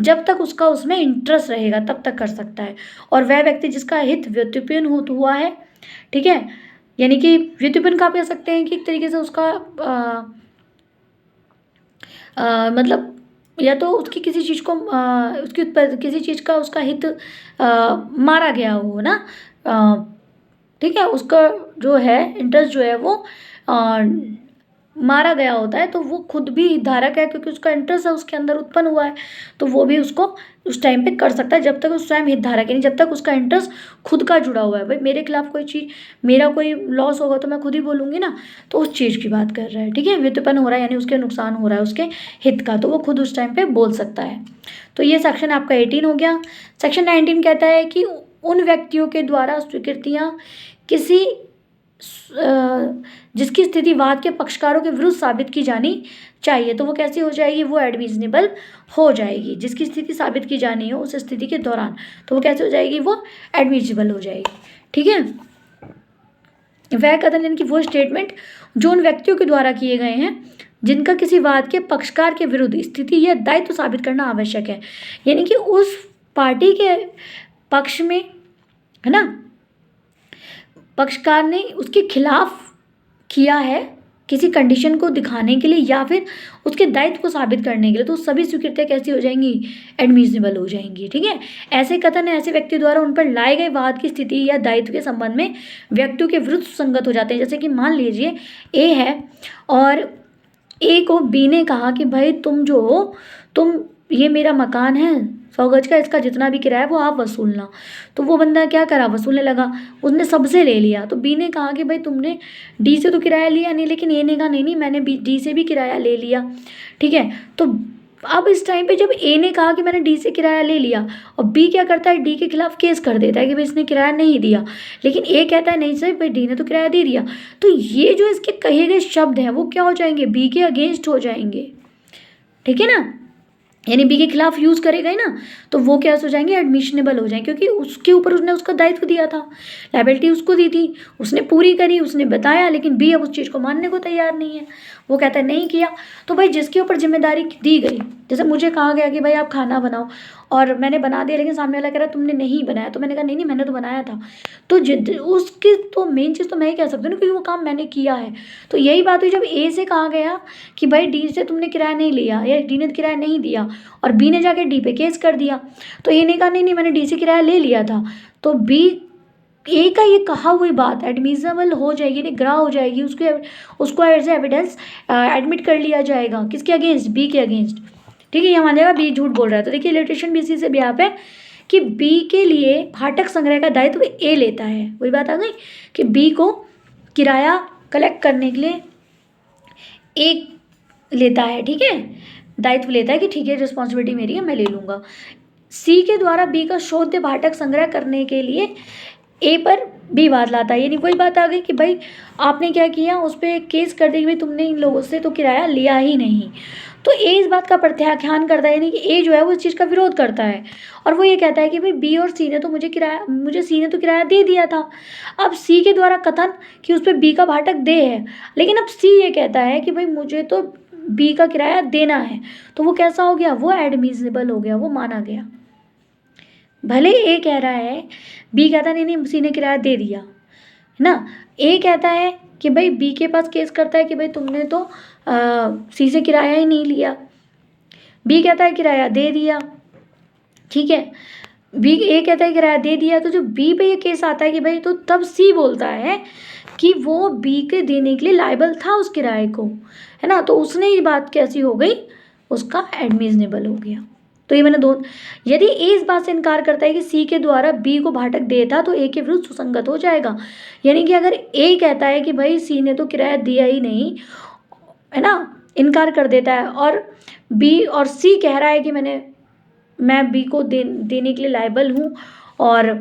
जब तक उसका उसमें इंटरेस्ट रहेगा तब तक कर सकता है। और वह व्यक्ति जिसका हित व्युत्पन्न हुआ है, ठीक है, यानी कि व्युत्पन्न का आप कह सकते हैं कि एक तरीके से उसका मतलब या तो उसकी किसी चीज़ को उसकी किसी चीज़ का उसका हित मारा गया हो ना, ठीक है, उसका जो है इंटरेस्ट जो है वो मारा गया होता है, तो वो खुद भी हितधारक है क्योंकि उसका इंटरेस्ट है उसके अंदर उत्पन्न हुआ है, तो वो भी उसको उस टाइम पे कर सकता है, जब तक उस टाइम हितधारक, यानी जब तक उसका इंटरेस्ट खुद का जुड़ा हुआ है। भाई मेरे खिलाफ कोई चीज़, मेरा कोई लॉस होगा तो मैं खुद ही बोलूँगी ना, तो उस चीज़ की बात कर रहा है। ठीक है, व्युत्पन्न हो रहा है यानी उसके नुकसान हो रहा है उसके हित का, तो वो खुद उस टाइम पर बोल सकता है। तो ये सेक्शन आपका 18 हो गया। सेक्शन 19 कहता है कि उन व्यक्तियों के द्वारा स्वीकृतियाँ किसी जिसकी स्थिति वाद के पक्षकारों के विरुद्ध साबित की जानी चाहिए, तो वो कैसी हो जाएगी, वो एडमिसिबल हो जाएगी। जिसकी स्थिति साबित की जानी हो उस स्थिति के दौरान, तो वो कैसे हो जाएगी, वो एडमिसिबल हो जाएगी। ठीक है, वह कथन यानी कि वो स्टेटमेंट जो उन व्यक्तियों के द्वारा किए गए हैं जिनका किसी वाद के पक्षकार के विरुद्ध स्थिति या दायित्व साबित करना आवश्यक है, यानी कि उस पार्टी के पक्ष में, है ना, पक्षकार ने उसके खिलाफ किया है किसी कंडीशन को दिखाने के लिए या फिर उसके दायित्व को साबित करने के लिए, तो सभी स्वीकृतियां कैसी हो जाएंगी, एडमिसिबल हो जाएंगी। ठीक है, ऐसे कथन ऐसे व्यक्ति द्वारा उन पर लाए गए वाद की स्थिति या दायित्व के संबंध में व्यक्तियों के विरुद्ध सुसंगत हो जाते हैं। जैसे कि मान लीजिए ए है और ए को बी ने कहा कि भाई तुम ये मेरा मकान है 100 गज का, इसका जितना भी किराया है वो आप वसूलना। तो वो बंदा क्या करा, वसूलने लगा, उसने सबसे ले लिया। तो बी ने कहा कि भाई तुमने डी से तो किराया लिया नहीं, लेकिन ए ने कहा नहीं मैंने डी से भी किराया ले लिया। ठीक है, तो अब इस टाइम पे जब ए ने कहा कि मैंने डी से किराया ले लिया और बी क्या करता है, डी के खिलाफ केस कर देता है कि भाई इसने किराया नहीं दिया, लेकिन ए कहता है नहीं सर भाई डी ने तो किराया दे दिया। तो ये जो इसके कहे गए शब्द हैं वो क्या हो जाएंगे, बी के अगेंस्ट हो जाएंगे। ठीक है ना, यानी बी के खिलाफ यूज करेगा ही ना, तो वो क्या हो जाएंगे, एडमिशनेबल हो जाएंगे, क्योंकि उसके ऊपर उसने उसका दायित्व दिया था, लायबिलिटी उसको दी थी, उसने पूरी करी, उसने बताया, लेकिन बी अब उस चीज़ को मानने को तैयार नहीं है, वो कहता है नहीं किया। तो भाई जिसके ऊपर जिम्मेदारी दी गई, जैसे मुझे कहा गया कि भाई आप खाना बनाओ और मैंने बना दिया, लेकिन सामने वाला कह रहा है तुमने नहीं बनाया, तो मैंने कहा नहीं मैंने तो बनाया था, तो उसकी तो मेन चीज़ तो मैं ही कह सकती हूँ ना, क्योंकि वो काम मैंने किया है। तो यही बात हुई जब ए से कहा गया कि भाई डी से तुमने किराया नहीं लिया या डी ने किराया नहीं दिया, और बी ने जाके डी पे केस कर दिया। तो ए ने कहा नहीं मैंने डी से किराया ले लिया था, तो बी ए का ये कहा हुई बात एडमिसिबल हो जाएगी, यानी ग्रा हो जाएगी, उसको एज एविडेंस एडमिट कर लिया जाएगा, किसके अगेंस्ट, बी के अगेंस्ट। ठीक है, यहाँ मान जाएगा बी झूठ बोल रहा है। तो देखिए इलिट्रेशन भी इसी से भी आप है कि बी के लिए फाटक संग्रह का दायित्व ए लेता है। वही बात आ गई कि बी को किराया कलेक्ट करने के लिए ए लेता है, ठीक है, दायित्व लेता है कि ठीक है रिस्पॉन्सिबिलिटी मेरी है, मैं ले लूँगा। सी के द्वारा बी का शोध्य फाटक संग्रह करने के लिए ए पर बी वाद लाता है, यानी वही बात आ गई कि भाई आपने क्या किया, उस पर केस कर दी कि भाई तुमने इन लोगों से तो किराया लिया ही नहीं। तो ए इस बात का प्रत्याख्यान करता है, यानी कि ए जो है वो इस चीज़ का विरोध करता है, और वो ये कहता है कि भाई बी और सी ने तो मुझे सी ने तो किराया दे दिया था। अब सी के द्वारा कथन कि उस पर बी का भाटक दे है, लेकिन अब सी ये कहता है कि भाई मुझे तो बी का किराया देना है, तो वो कैसा हो गया, वो एडमिसिबल हो गया, वो माना गया। भले ए कह रहा है, बी कहता है नहीं सी ने किराया दे दिया, है ना, ए कहता है कि भाई बी के पास केस करता है कि भाई तुमने तो सी से किराया ही नहीं लिया, बी कहता है किराया दे दिया। ठीक है, बी ए कहता है किराया दे दिया, तो जो बी पे ये केस आता है कि भाई, तो तब सी बोलता है कि वो बी के देने के लिए लायबल था उस किराए को, है ना, तो उसने ये बात कैसी हो गई, उसका एडमिसिबल हो गया। तो ये मैंने यदि ए इस बात से इनकार करता है कि सी के द्वारा बी को भाटक देता, तो ए के विरुद्ध सुसंगत हो जाएगा। यानी कि अगर ए कहता है कि भाई सी ने तो किराया दिया ही नहीं, है ना, इनकार कर देता है, और बी और सी कह रहा है कि मैं बी को देने के लिए लायबल हूँ, और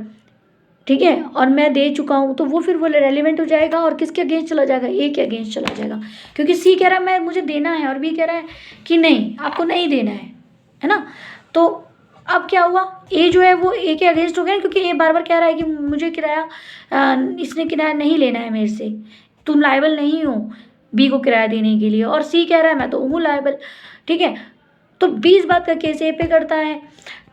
ठीक है, और मैं दे चुका हूँ, तो वो फिर वो रेलिवेंट हो जाएगा, और किसके अगेंस्ट चला जाएगा, ए के अगेंस्ट चला जाएगा, क्योंकि सी कह रहा है मुझे देना है, और बी कह रहा है कि नहीं आपको नहीं देना है ना। तो अब क्या हुआ, ए जो है वो ए के अगेंस्ट हो गया, क्योंकि ए बार बार कह रहा है कि मुझे किराया इसने किराया नहीं लेना है मेरे से, तुम लायबल नहीं हो बी को किराया देने के लिए, और सी कह रहा है मैं तो हूँ लायबल। ठीक है, तो 20 बात का केस ए पे करता है।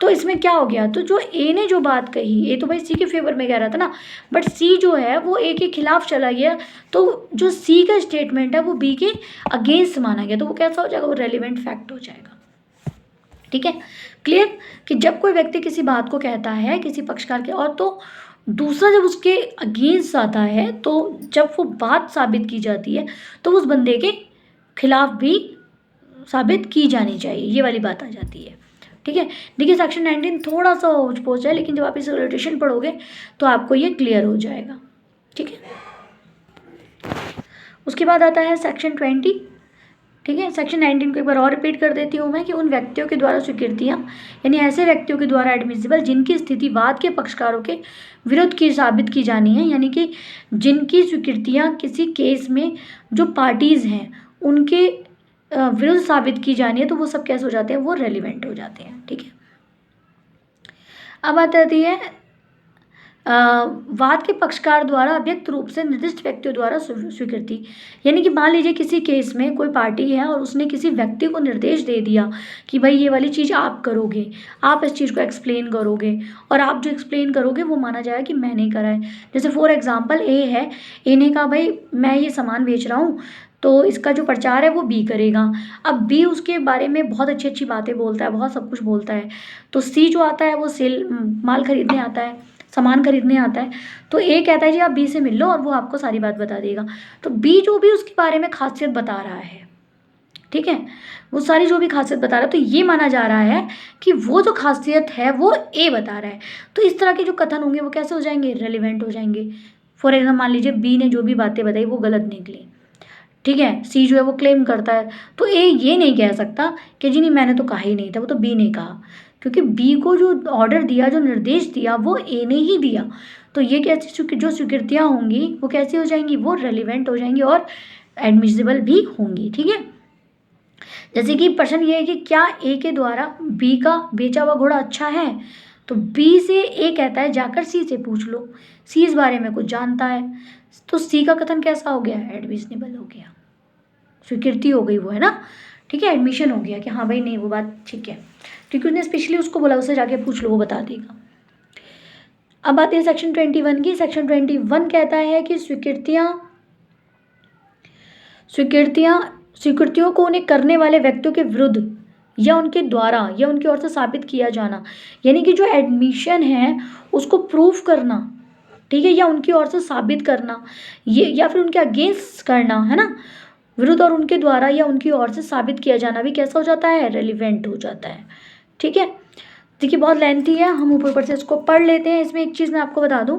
तो इसमें क्या हो गया, तो जो ए ने जो बात कही, ए तो भाई सी के फेवर में कह रहा था ना, बट सी जो है वो ए के खिलाफ चला गया, तो जो सी का स्टेटमेंट है वो बी के अगेंस्ट माना गया, तो वो कैसा हो जाएगा, वो रेलिवेंट फैक्ट हो जाएगा। ठीक है, क्लियर कि जब कोई व्यक्ति किसी बात को कहता है किसी पक्षकार के, और तो दूसरा जब उसके अगेंस्ट आता है, तो जब वो बात साबित की जाती है तो उस बंदे के खिलाफ भी साबित की जानी चाहिए, ये वाली बात आ जाती है। ठीक है, देखिए सेक्शन 19 थोड़ा सा होच पोच है, लेकिन जब आप इस रिलेटेशन पढ़ोगे तो आपको ये क्लियर हो जाएगा। ठीक है, उसके बाद आता है सेक्शन 20। ठीक है, सेक्शन 19 को एक बार और रिपीट कर देती हूँ मैं कि उन व्यक्तियों के द्वारा स्वीकृतियाँ, यानी ऐसे व्यक्तियों के द्वारा एडमिसिबल जिनकी स्थिति वाद के पक्षकारों के विरुद्ध की साबित की जानी है, यानी कि जिनकी स्वीकृतियाँ किसी केस में जो पार्टीज़ हैं उनके विरुद्ध साबित की जानी है, तो वो सब कैसे हो जाते हैं, वो रेलिवेंट हो जाते हैं। ठीक है, अब आती है वाद के पक्षकार द्वारा अव्यक्त रूप से निर्दिष्ट व्यक्तियों द्वारा स्वीकृति, यानी कि मान लीजिए किसी केस में कोई पार्टी है और उसने किसी व्यक्ति को निर्देश दे दिया कि भाई ये वाली चीज़ आप करोगे, आप इस चीज़ को एक्सप्लेन करोगे, और आप जो एक्सप्लेन करोगे वो माना जाएगा कि मैंने करा है। जैसे फॉर एग्जांपल ए है, ए ने कहा भाई मैं ये सामान बेच रहा हूँ, तो इसका जो प्रचार है वो बी करेगा। अब बी उसके बारे में बहुत अच्छी अच्छी बातें बोलता है, बहुत सब कुछ बोलता है। तो सी जो आता है वो सेल माल खरीदने आता है, सामान खरीदने आता है। तो ए कहता है जी आप बी से मिल लो और वो आपको सारी बात बता देगा। तो बी जो भी उसके बारे में खासियत बता रहा है, ठीक है, वो सारी जो भी खासियत बता रहा है, तो ये माना जा रहा है कि वो जो खासियत है वो ए बता रहा है। तो इस तरह के जो कथन होंगे वो कैसे हो जाएंगे, रेलिवेंट हो जाएंगे। फॉर एग्जाम्पल मान लीजिए बी ने जो भी बातें बताई वो गलत निकली, ठीक है, सी जो है वो क्लेम करता है, तो ए ये नहीं कह सकता कि जी नहीं मैंने तो कहा ही नहीं था, वो तो बी ने कहा, क्योंकि बी को जो ऑर्डर दिया, जो निर्देश दिया वो ए ने ही दिया। तो ये कैसी जो स्वीकृतियाँ होंगी वो कैसी हो जाएंगी, वो रेलिवेंट हो जाएंगी और एडमिसिबल भी होंगी, ठीक है। जैसे कि प्रश्न ये है कि क्या ए के द्वारा बी का बेचा हुआ घोड़ा अच्छा है, तो बी से ए कहता है जाकर सी से पूछ लो, सी इस बारे में कुछ जानता है। तो सी का कथन कैसा हो गया, एडमिशनेबल हो गया, स्वीकृति हो गई वो, है ना, ठीक है, एडमिशन हो गया कि हाँ भाई नहीं वो बात ठीक है, क्योंकि उसने स्पेशली उसको बोला उससे जाके पूछ लो वो बता देगा। अब आते हैं सेक्शन 21 की। सेक्शन 21 कहता है कि स्वीकृतियों को उन्हें करने वाले व्यक्तियों के विरुद्ध या उनके द्वारा या उनकी ओर से साबित किया जाना, यानी कि जो एडमिशन है उसको प्रूफ करना, ठीक है, या उनकी ओर से साबित करना, ये या फिर उनके अगेंस्ट करना, है ना, विरुद्ध और उनके द्वारा या उनकी ओर से साबित किया जाना भी कैसा हो जाता है, रेलिवेंट हो जाता है, ठीक है। देखिए बहुत लेंथी है, हम ऊपर से इसको पढ़ लेते हैं। इसमें एक चीज़ मैं आपको बता दूं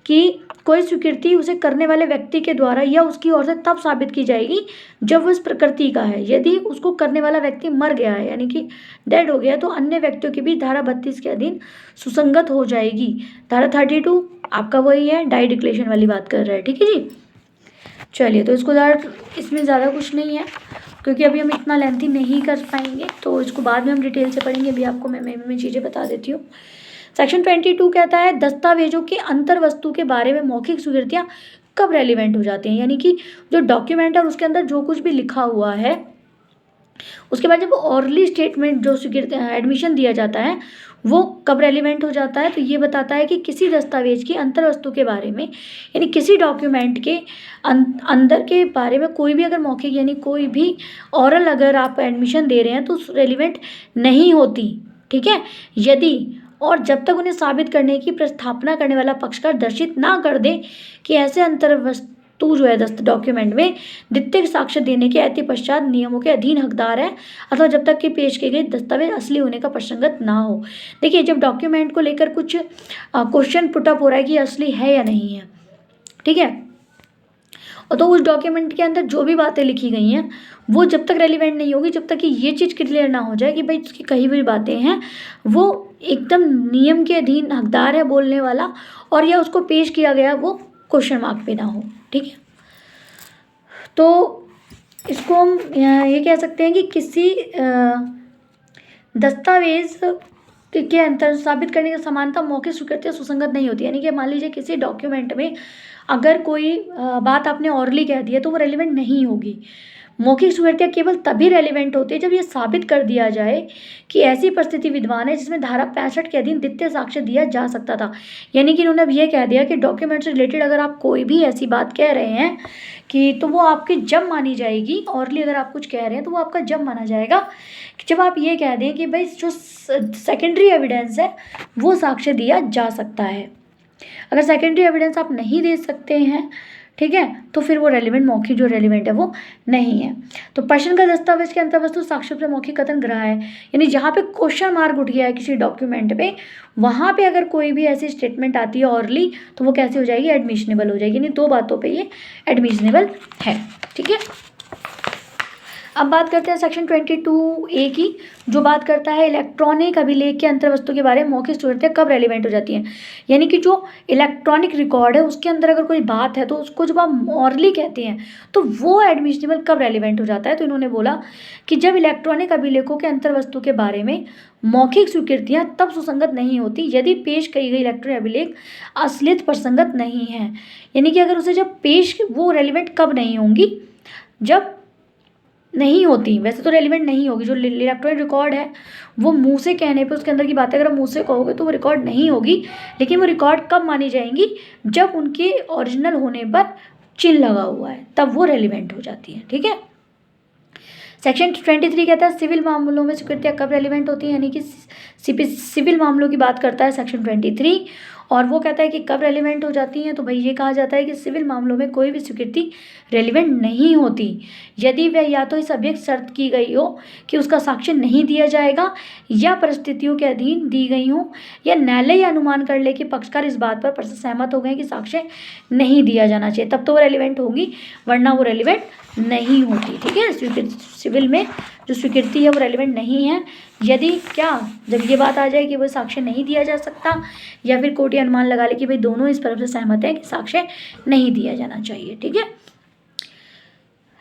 कि कोई स्वीकृति उसे करने वाले व्यक्ति के द्वारा या उसकी ओर से तब साबित की जाएगी जब वो इस प्रकृति का है। यदि उसको करने वाला व्यक्ति मर गया है, यानी कि डेड हो गया, तो अन्य व्यक्तियों के बीच धारा 32 के अधीन सुसंगत हो जाएगी। धारा 32 आपका वही है, डाई डिक्लेरेशन वाली बात कर रहा है, ठीक है जी। चलिए, तो इसको इसमें ज़्यादा कुछ नहीं है, क्योंकि अभी हम इतना लेंथी नहीं कर पाएंगे, तो इसको बाद में हम डिटेल से पढ़ेंगे। अभी आपको मैं चीज़ें बता देती हूँ। सेक्शन 22 कहता है दस्तावेजों की अंतर वस्तु के बारे में मौखिक स्वीकृतियाँ कब रेलिवेंट हो जाती हैं, यानी कि जो डॉक्यूमेंट है उसके अंदर जो कुछ भी लिखा हुआ है, उसके बाद जब ऑरली स्टेटमेंट जो स्वीकृति एडमिशन दिया जाता है वो कब रेलिवेंट हो जाता है, तो ये बताता है कि किसी दस्तावेज की अंतर वस्तु के बारे में, यानी किसी डॉक्यूमेंट के अंदर के बारे में कोई भी अगर मौखिक यानी कोई भी ऑरल अगर आप एडमिशन दे रहे हैं तो रेलिवेंट नहीं होती, ठीक है, यदि और जब तक उन्हें साबित करने की प्रस्थापना करने वाला पक्षकार दर्शित ना कर दे कि ऐसे अंतर वस्तु जो है डॉक्यूमेंट में द्वितीयक साक्ष्य देने के अति पश्चात नियमों के अधीन हकदार है, अथवा जब तक कि पेश किए गए दस्तावेज असली होने का प्रसंगत ना हो। देखिए जब डॉक्यूमेंट को लेकर कुछ क्वेश्चन पुटअप हो रहा है कि असली है या नहीं है, ठीक है, और तो उस डॉक्यूमेंट के अंदर जो भी बातें लिखी गई हैं वो जब तक रेलिवेंट नहीं होगी, जब तक कि ये चीज़ क्लियर ना हो जाए कि भाई उसकी कही हुई बातें हैं वो एकदम नियम के अधीन हकदार है बोलने वाला, और या उसको पेश किया गया वो क्वेश्चन मार्क पे ना हो, ठीक है। तो इसको हम ये कह सकते हैं कि किसी दस्तावेज के अंतर साबित करने की समानता मौखिक स्वीकृति सुसंगत नहीं होती, यानी कि मान लीजिए किसी डॉक्यूमेंट में अगर कोई बात आपने ऑरली कह दी है तो वो रेलिवेंट नहीं होगी। मौखिक स्वीकृतियाँ केवल तभी रेलिवेंट होती है जब ये साबित कर दिया जाए कि ऐसी परिस्थिति विद्यमान है जिसमें धारा 65 के अधीन द्वितीय साक्ष्य दिया जा सकता था। यानी कि इन्होंने अब ये कह दिया कि डॉक्यूमेंट से रिलेटेड अगर आप कोई भी ऐसी बात कह रहे हैं कि तो वो आपकी जब मानी जाएगी, ऑरली अगर आप कुछ कह रहे हैं तो वो आपका जब माना जाएगा जब आप ये कह दें कि भाई जो सेकेंडरी एविडेंस है वो साक्ष्य दिया जा सकता है। अगर सेकेंडरी एविडेंस आप नहीं दे सकते हैं, ठीक है, तो फिर वो रेलिवेंट मौखिक जो रेलिवेंट है वो नहीं है। तो प्रश्न का दस्तावेज के अंतर वस्तु साक्ष्य से मौखिक कथन ग्रह है, यानी जहाँ पे क्वेश्चन मार्क उठ गया है किसी डॉक्यूमेंट पे, वहाँ पे अगर कोई भी ऐसी स्टेटमेंट आती है ऑरली तो वो कैसे हो जाएगी, एडमिशनेबल हो जाएगी, यानी दो बातों पे ये एडमिशनेबल है, ठीक है। अब बात करते हैं सेक्शन 22A की, जो बात करता है इलेक्ट्रॉनिक अभिलेख के अंतर वस्तु के बारे में मौखिक स्वीकृतियाँ कब रेलिवेंट हो जाती हैं, यानी कि जो इलेक्ट्रॉनिक रिकॉर्ड है उसके अंदर अगर कोई बात है तो उसको जब आप ऑरली कहते हैं तो वो एडमिशनेबल कब रेलिवेंट हो जाता है। तो इन्होंने बोला कि जब इलेक्ट्रॉनिक अभिलेखों के अंतर वस्तु के बारे में मौखिक स्वीकृतियाँ तब सुसंगत नहीं होती यदि पेश की गई इलेक्ट्रॉनिक अभिलेख असलियत प्रसंगत नहीं है, यानी कि अगर उसे जब पेश वो रेलिवेंट कब नहीं होंगी, जब नहीं होती, वैसे तो रेलिवेंट नहीं होगी। जो इलेक्ट्रॉनिक रिकॉर्ड है वो मुंह से कहने पे उसके अंदर की बातें अगर आप मुंह से कहोगे तो वो रिकॉर्ड नहीं होगी, लेकिन वो रिकॉर्ड कब मानी जाएंगी, जब उनके ओरिजिनल होने पर चिन्ह लगा हुआ है तब वो रेलिवेंट हो जाती है। ठीक है। सेक्शन 23 कहता है सिविल मामलों में स्वीकृतियाँ कब रेलिवेंट होती है, यानी कि सिविल मामलों की बात करता है सेक्शन 23, और वो कहता है कि कब रेलिवेंट हो जाती हैं। तो भाई ये कहा जाता है कि सिविल मामलों में कोई भी स्वीकृति रेलिवेंट नहीं होती यदि वह या तो इस अभियुक्त शर्त की गई हो कि उसका साक्ष्य नहीं दिया जाएगा, या परिस्थितियों के अधीन दी गई हो, या न्यायालय या अनुमान कर ले कि पक्षकार इस बात पर सहमत हो गए कि साक्ष्य नहीं दिया जाना चाहिए, तब तो वो रेलिवेंट होगी, वरना वो रेलिवेंट नहीं होती। ठीक है। सिविल में जो स्वीकृति है वो रेलिवेंट नहीं है यदि क्या, जब ये बात आ जाए कि वो साक्ष्य नहीं दिया जा सकता, या फिर कोर्ट ये अनुमान लगा ले कि भाई दोनों इस तरफ से सहमत है कि साक्ष्य नहीं दिया जाना चाहिए। ठीक है।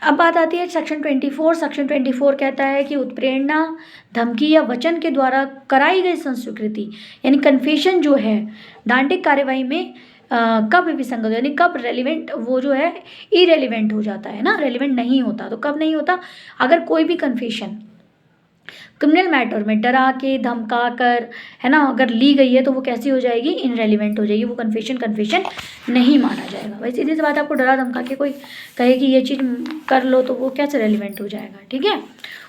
अब बात आती है सेक्शन 24। सेक्शन 24 कहता है कि उत्प्रेरणा, धमकी या वचन के द्वारा कराई गई संस्वीकृति यानी कन्फेशन जो है डांडिक कार्यवाही में कब विसंगत, यानी कब रेलिवेंट, वो जो है इरेलीवेंट हो जाता है ना, रेलिवेंट नहीं होता। तो कब नहीं होता, अगर कोई भी कन्फेशन क्रिमिनल मैटर में डरा के धमका कर, है ना, अगर ली गई है तो वो कैसी हो जाएगी, इनरेलीवेंट हो जाएगी, वो कन्फेशन नहीं माना जाएगा। भाई सीधी सी बात, आपको डरा धमका के कोई कहे कि ये चीज़ कर लो तो वो कैसे रेलिवेंट हो जाएगा। ठीक है।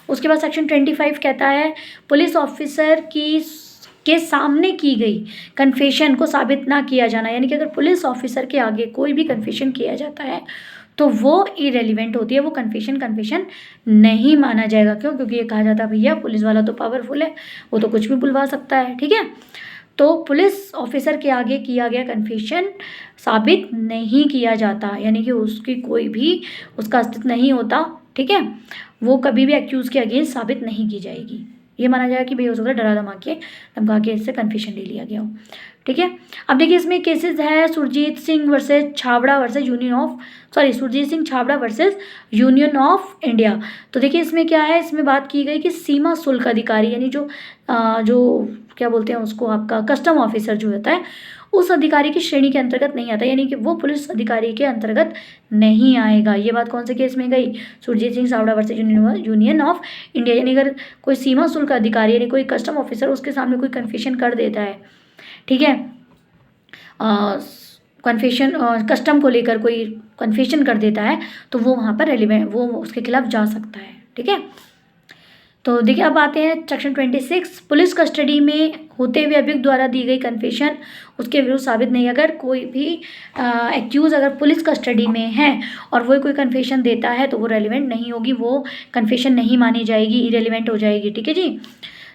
उसके बाद सेक्शन 25 कहता है पुलिस ऑफिसर के सामने की गई कन्फेशन को साबित ना किया जाना, यानी कि अगर पुलिस ऑफिसर के आगे कोई भी कन्फेशन किया जाता है तो वो इरेलीवेंट होती है, वो कन्फेशन नहीं माना जाएगा। क्यों? क्योंकि ये कहा जाता है भैया पुलिस वाला तो पावरफुल है, वो तो कुछ भी बुलवा सकता है। ठीक है। तो पुलिस ऑफिसर के आगे किया गया कन्फेशन साबित नहीं किया जाता, यानी कि उसकी कोई भी उसका अस्तित्व नहीं होता। ठीक है। वो कभी भी एक्यूज के अगेंस्ट साबित नहीं की जाएगी। ये माना जाएगा कि भाई हो सकता है डरा धमका के इससे कन्फेशन ले लिया गया हो। ठीक है। अब देखिए इसमें केसेस है Surjeet Singh versus Chhabra versus Surjeet Singh Chhabra versus union of India. तो देखिए इसमें क्या है, इसमें बात की गई कि सीमा शुल्क अधिकारी यानी जो क्या बोलते हैं उसको, आपका कस्टम ऑफिसर जो होता है उस अधिकारी की श्रेणी के अंतर्गत नहीं आता, यानी कि वो पुलिस अधिकारी के अंतर्गत नहीं आएगा। ये बात कौन से केस में गई, Surjeet Singh Chhabra versus union of India. यानी अगर कोई सीमा शुल्क अधिकारी यानी कोई कस्टम ऑफिसर उसके सामने कोई कन्फेशन कर देता है, ठीक है, कन्फेशन कस्टम को लेकर कोई कन्फेशन कर देता है तो वो वहाँ पर रेलिवेंट, वो उसके खिलाफ जा सकता है। ठीक है। तो देखिए अब आते हैं सेक्शन 26। पुलिस कस्टडी में होते हुए अभियुक्त द्वारा दी गई कन्फेशन उसके विरुद्ध साबित नहीं, अगर कोई भी एक्यूज अगर पुलिस कस्टडी में है और वो कोई कन्फेशन देता है तो वो रेलिवेंट नहीं होगी, वो कन्फेशन नहीं मानी जाएगी, इरेलीवेंट हो जाएगी। ठीक है जी।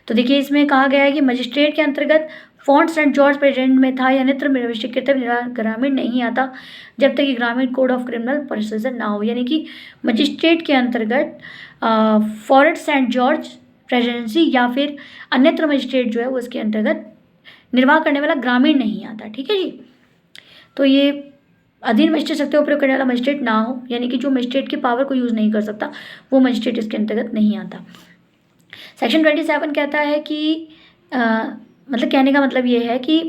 तो देखिए इसमें कहा गया है कि मजिस्ट्रेट के अंतर्गत फोर्ट सेंट जॉर्ज प्रेजेंट में था या नेत्र ग्रामीण नहीं आता जब तक कि ग्रामीण कोड ऑफ क्रिमिनल प्रोसीजर ना हो, यानी कि मजिस्ट्रेट के अंतर्गत फोर्ट सेंट जॉर्ज प्रेसिडेंसी या फिर अन्यत्र मजिस्ट्रेट जो है वो इसके अंतर्गत निर्वाह करने वाला ग्रामीण नहीं आता। ठीक है जी। तो ये अधीन मजिस्ट्रेट शक्तियों प्रयोग करने वाला मजिस्ट्रेट ना हो, यानी कि जो मजिस्ट्रेट की पावर को यूज़ नहीं कर सकता वो मजिस्ट्रेट इसके अंतर्गत नहीं आता। सेक्शन 27 कहता है कि मतलब कहने का मतलब ये है कि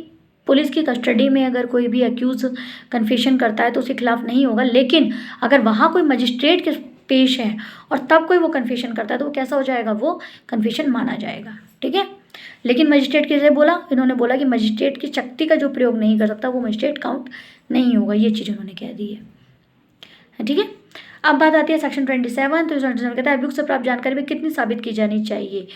पुलिस की कस्टडी में अगर कोई भी एक्यूज कन्फेशन करता है तो उसके खिलाफ नहीं होगा, लेकिन अगर वहाँ कोई मजिस्ट्रेट के पेश है और तब कोई वो कन्फेशन करता है तो वो कैसा हो जाएगा, वो कन्फेशन माना जाएगा। ठीक है। लेकिन मजिस्ट्रेट कैसे बोला, इन्होंने बोला कि मजिस्ट्रेट की शक्ति का जो प्रयोग नहीं कर सकता वो मजिस्ट्रेट काउंट नहीं होगा, ये चीज़ उन्होंने कह दी है। ठीक है। अब बात आती है सेक्शन 27। तो 27 कहता है अभियुक्त से प्राप्त जानकारी में कितनी साबित की जानी चाहिए।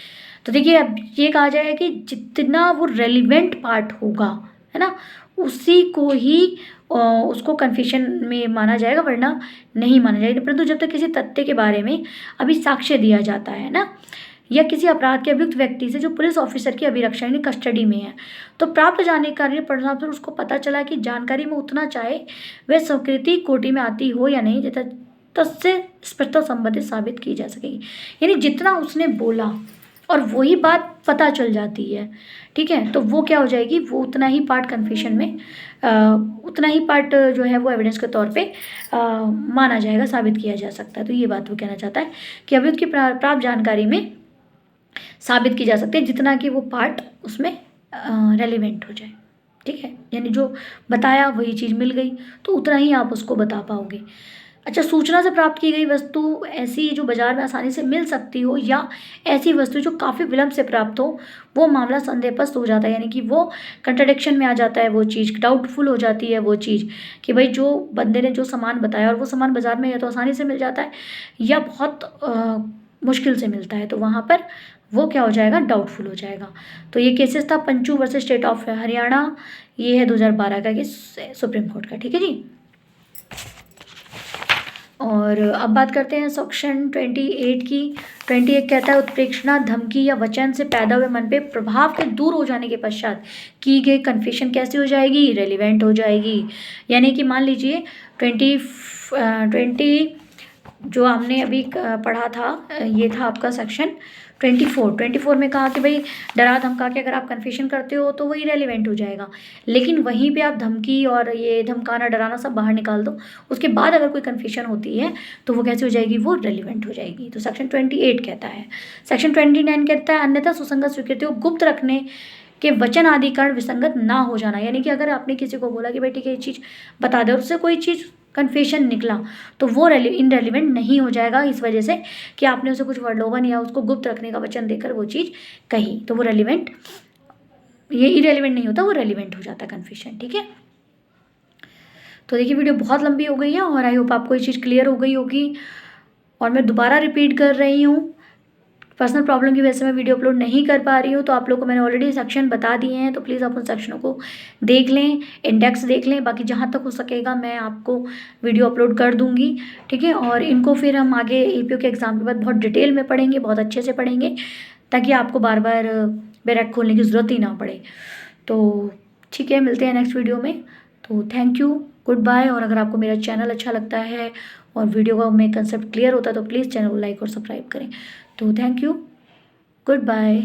तो देखिए अब ये कहा जाए कि जितना वो रेलिवेंट पार्ट होगा, है ना, उसी को ही उसको कन्फेशन में माना जाएगा, वरना नहीं माना जाएगा। परंतु जब तक किसी तथ्य के बारे में अभी साक्ष्य दिया जाता है ना, या किसी अपराध के अभियुक्त व्यक्ति से जो पुलिस ऑफिसर की अभिरक्षा यानी कस्टडी में है, तो प्राप्त जानकारी परिणाम उसको पता चला कि जानकारी में उतना चाहे वह स्वीकृति कोटि में आती हो या नहीं, तत्से स्पष्टता संबंधित साबित की जा सकेगी। यानी जितना उसने बोला और वही बात पता चल जाती है, ठीक है, तो वो क्या हो जाएगी, वो उतना ही पार्ट कन्फेशन में उतना ही पार्ट जो है वो एविडेंस के तौर पे माना जाएगा, साबित किया जा सकता है। तो ये बात वो कहना चाहता है कि अभियुक्त की प्राप्त जानकारी में साबित की जा सकती है जितना कि वो पार्ट उसमें रेलिवेंट हो जाए। ठीक है। यानी जो बताया वही चीज़ मिल गई तो उतना ही आप उसको बता पाओगे। अच्छा, सूचना से प्राप्त की गई वस्तु ऐसी जो बाजार में आसानी से मिल सकती हो या ऐसी वस्तु जो काफ़ी विलंब से प्राप्त हो, वो मामला संदेहग्रस्त हो जाता है, यानी कि वो कंट्रडिक्शन में आ जाता है, वो चीज़ डाउटफुल हो जाती है वो चीज़, कि भाई जो बंदे ने जो सामान बताया और वो सामान बाजार में या तो आसानी से मिल जाता है या बहुत मुश्किल से मिलता है, तो वहाँ पर वो क्या हो जाएगा, डाउटफुल हो जाएगा। तो ये केसेस था Panchu versus state of Haryana, ये है 2012 का केस सुप्रीम कोर्ट का। ठीक है जी। और अब बात करते हैं सेक्शन 28 की। 28 कहता है उत्प्रेक्षणा, धमकी या वचन से पैदा हुए मन पे प्रभाव के दूर हो जाने के पश्चात की गई कन्फेशन कैसी हो जाएगी, रेलिवेंट हो जाएगी। यानी कि मान लीजिए 20 जो हमने अभी पढ़ा था, ये था आपका सेक्शन 24 में कहा कि भाई डरा धमका के अगर आप कन्फेशन करते हो तो वही रेलिवेंट हो जाएगा, लेकिन वहीं पे आप धमकी और ये धमकाना डराना सब बाहर निकाल दो, उसके बाद अगर कोई कन्फेशन होती है तो वो कैसे हो जाएगी, वो रेलिवेंट हो जाएगी। तो सेक्शन 28 कहता है। सेक्शन 29 कहता है अन्यथा सुसंगत स्वीकृति को गुप्त रखने के वचन आदिकरण विसंगत ना हो जाना, यानी कि अगर आपने किसी को बोला कि भाई ठीक है ये चीज़ बता दे और उससे कोई चीज़ कन्फेशन निकला तो वो इनरेलीवेंट नहीं हो जाएगा, इस वजह से कि आपने उसे कुछ वर्लोवन या उसको गुप्त रखने का वचन देकर वो चीज़ कही, तो वो रेलिवेंट, ये इरेलीवेंट नहीं होता, वो रेलिवेंट हो जाता कन्फेशन। ठीक है। तो देखिए वीडियो बहुत लंबी हो गई है और आई होप आपको ये चीज़ क्लियर हो गई होगी, और मैं दोबारा रिपीट कर रही हूँ, पर्सनल प्रॉब्लम की वजह से मैं वीडियो अपलोड नहीं कर पा रही हूँ, तो आप लोगों को मैंने ऑलरेडी सेक्शन बता दिए हैं, तो प्लीज़ आप उन सेक्शनों को देख लें, इंडेक्स देख लें, बाकी जहाँ तक हो सकेगा मैं आपको वीडियो अपलोड कर दूँगी। ठीक है। और इनको फिर हम आगे एपीओ के एग्ज़ाम के बाद बहुत डिटेल में पढ़ेंगे, बहुत अच्छे से पढ़ेंगे, ताकि आपको बार बार बैरक खोलने की ज़रूरत ही ना पड़े। तो ठीक है, मिलते हैं नेक्स्ट वीडियो में। तो थैंक यू, गुड बाय। और अगर आपको मेरा चैनल अच्छा लगता है और वीडियो का में कंसेप्ट क्लियर होता है तो प्लीज़ चैनल को लाइक और सब्सक्राइब करें। तो थैंक यू, गुड बाय।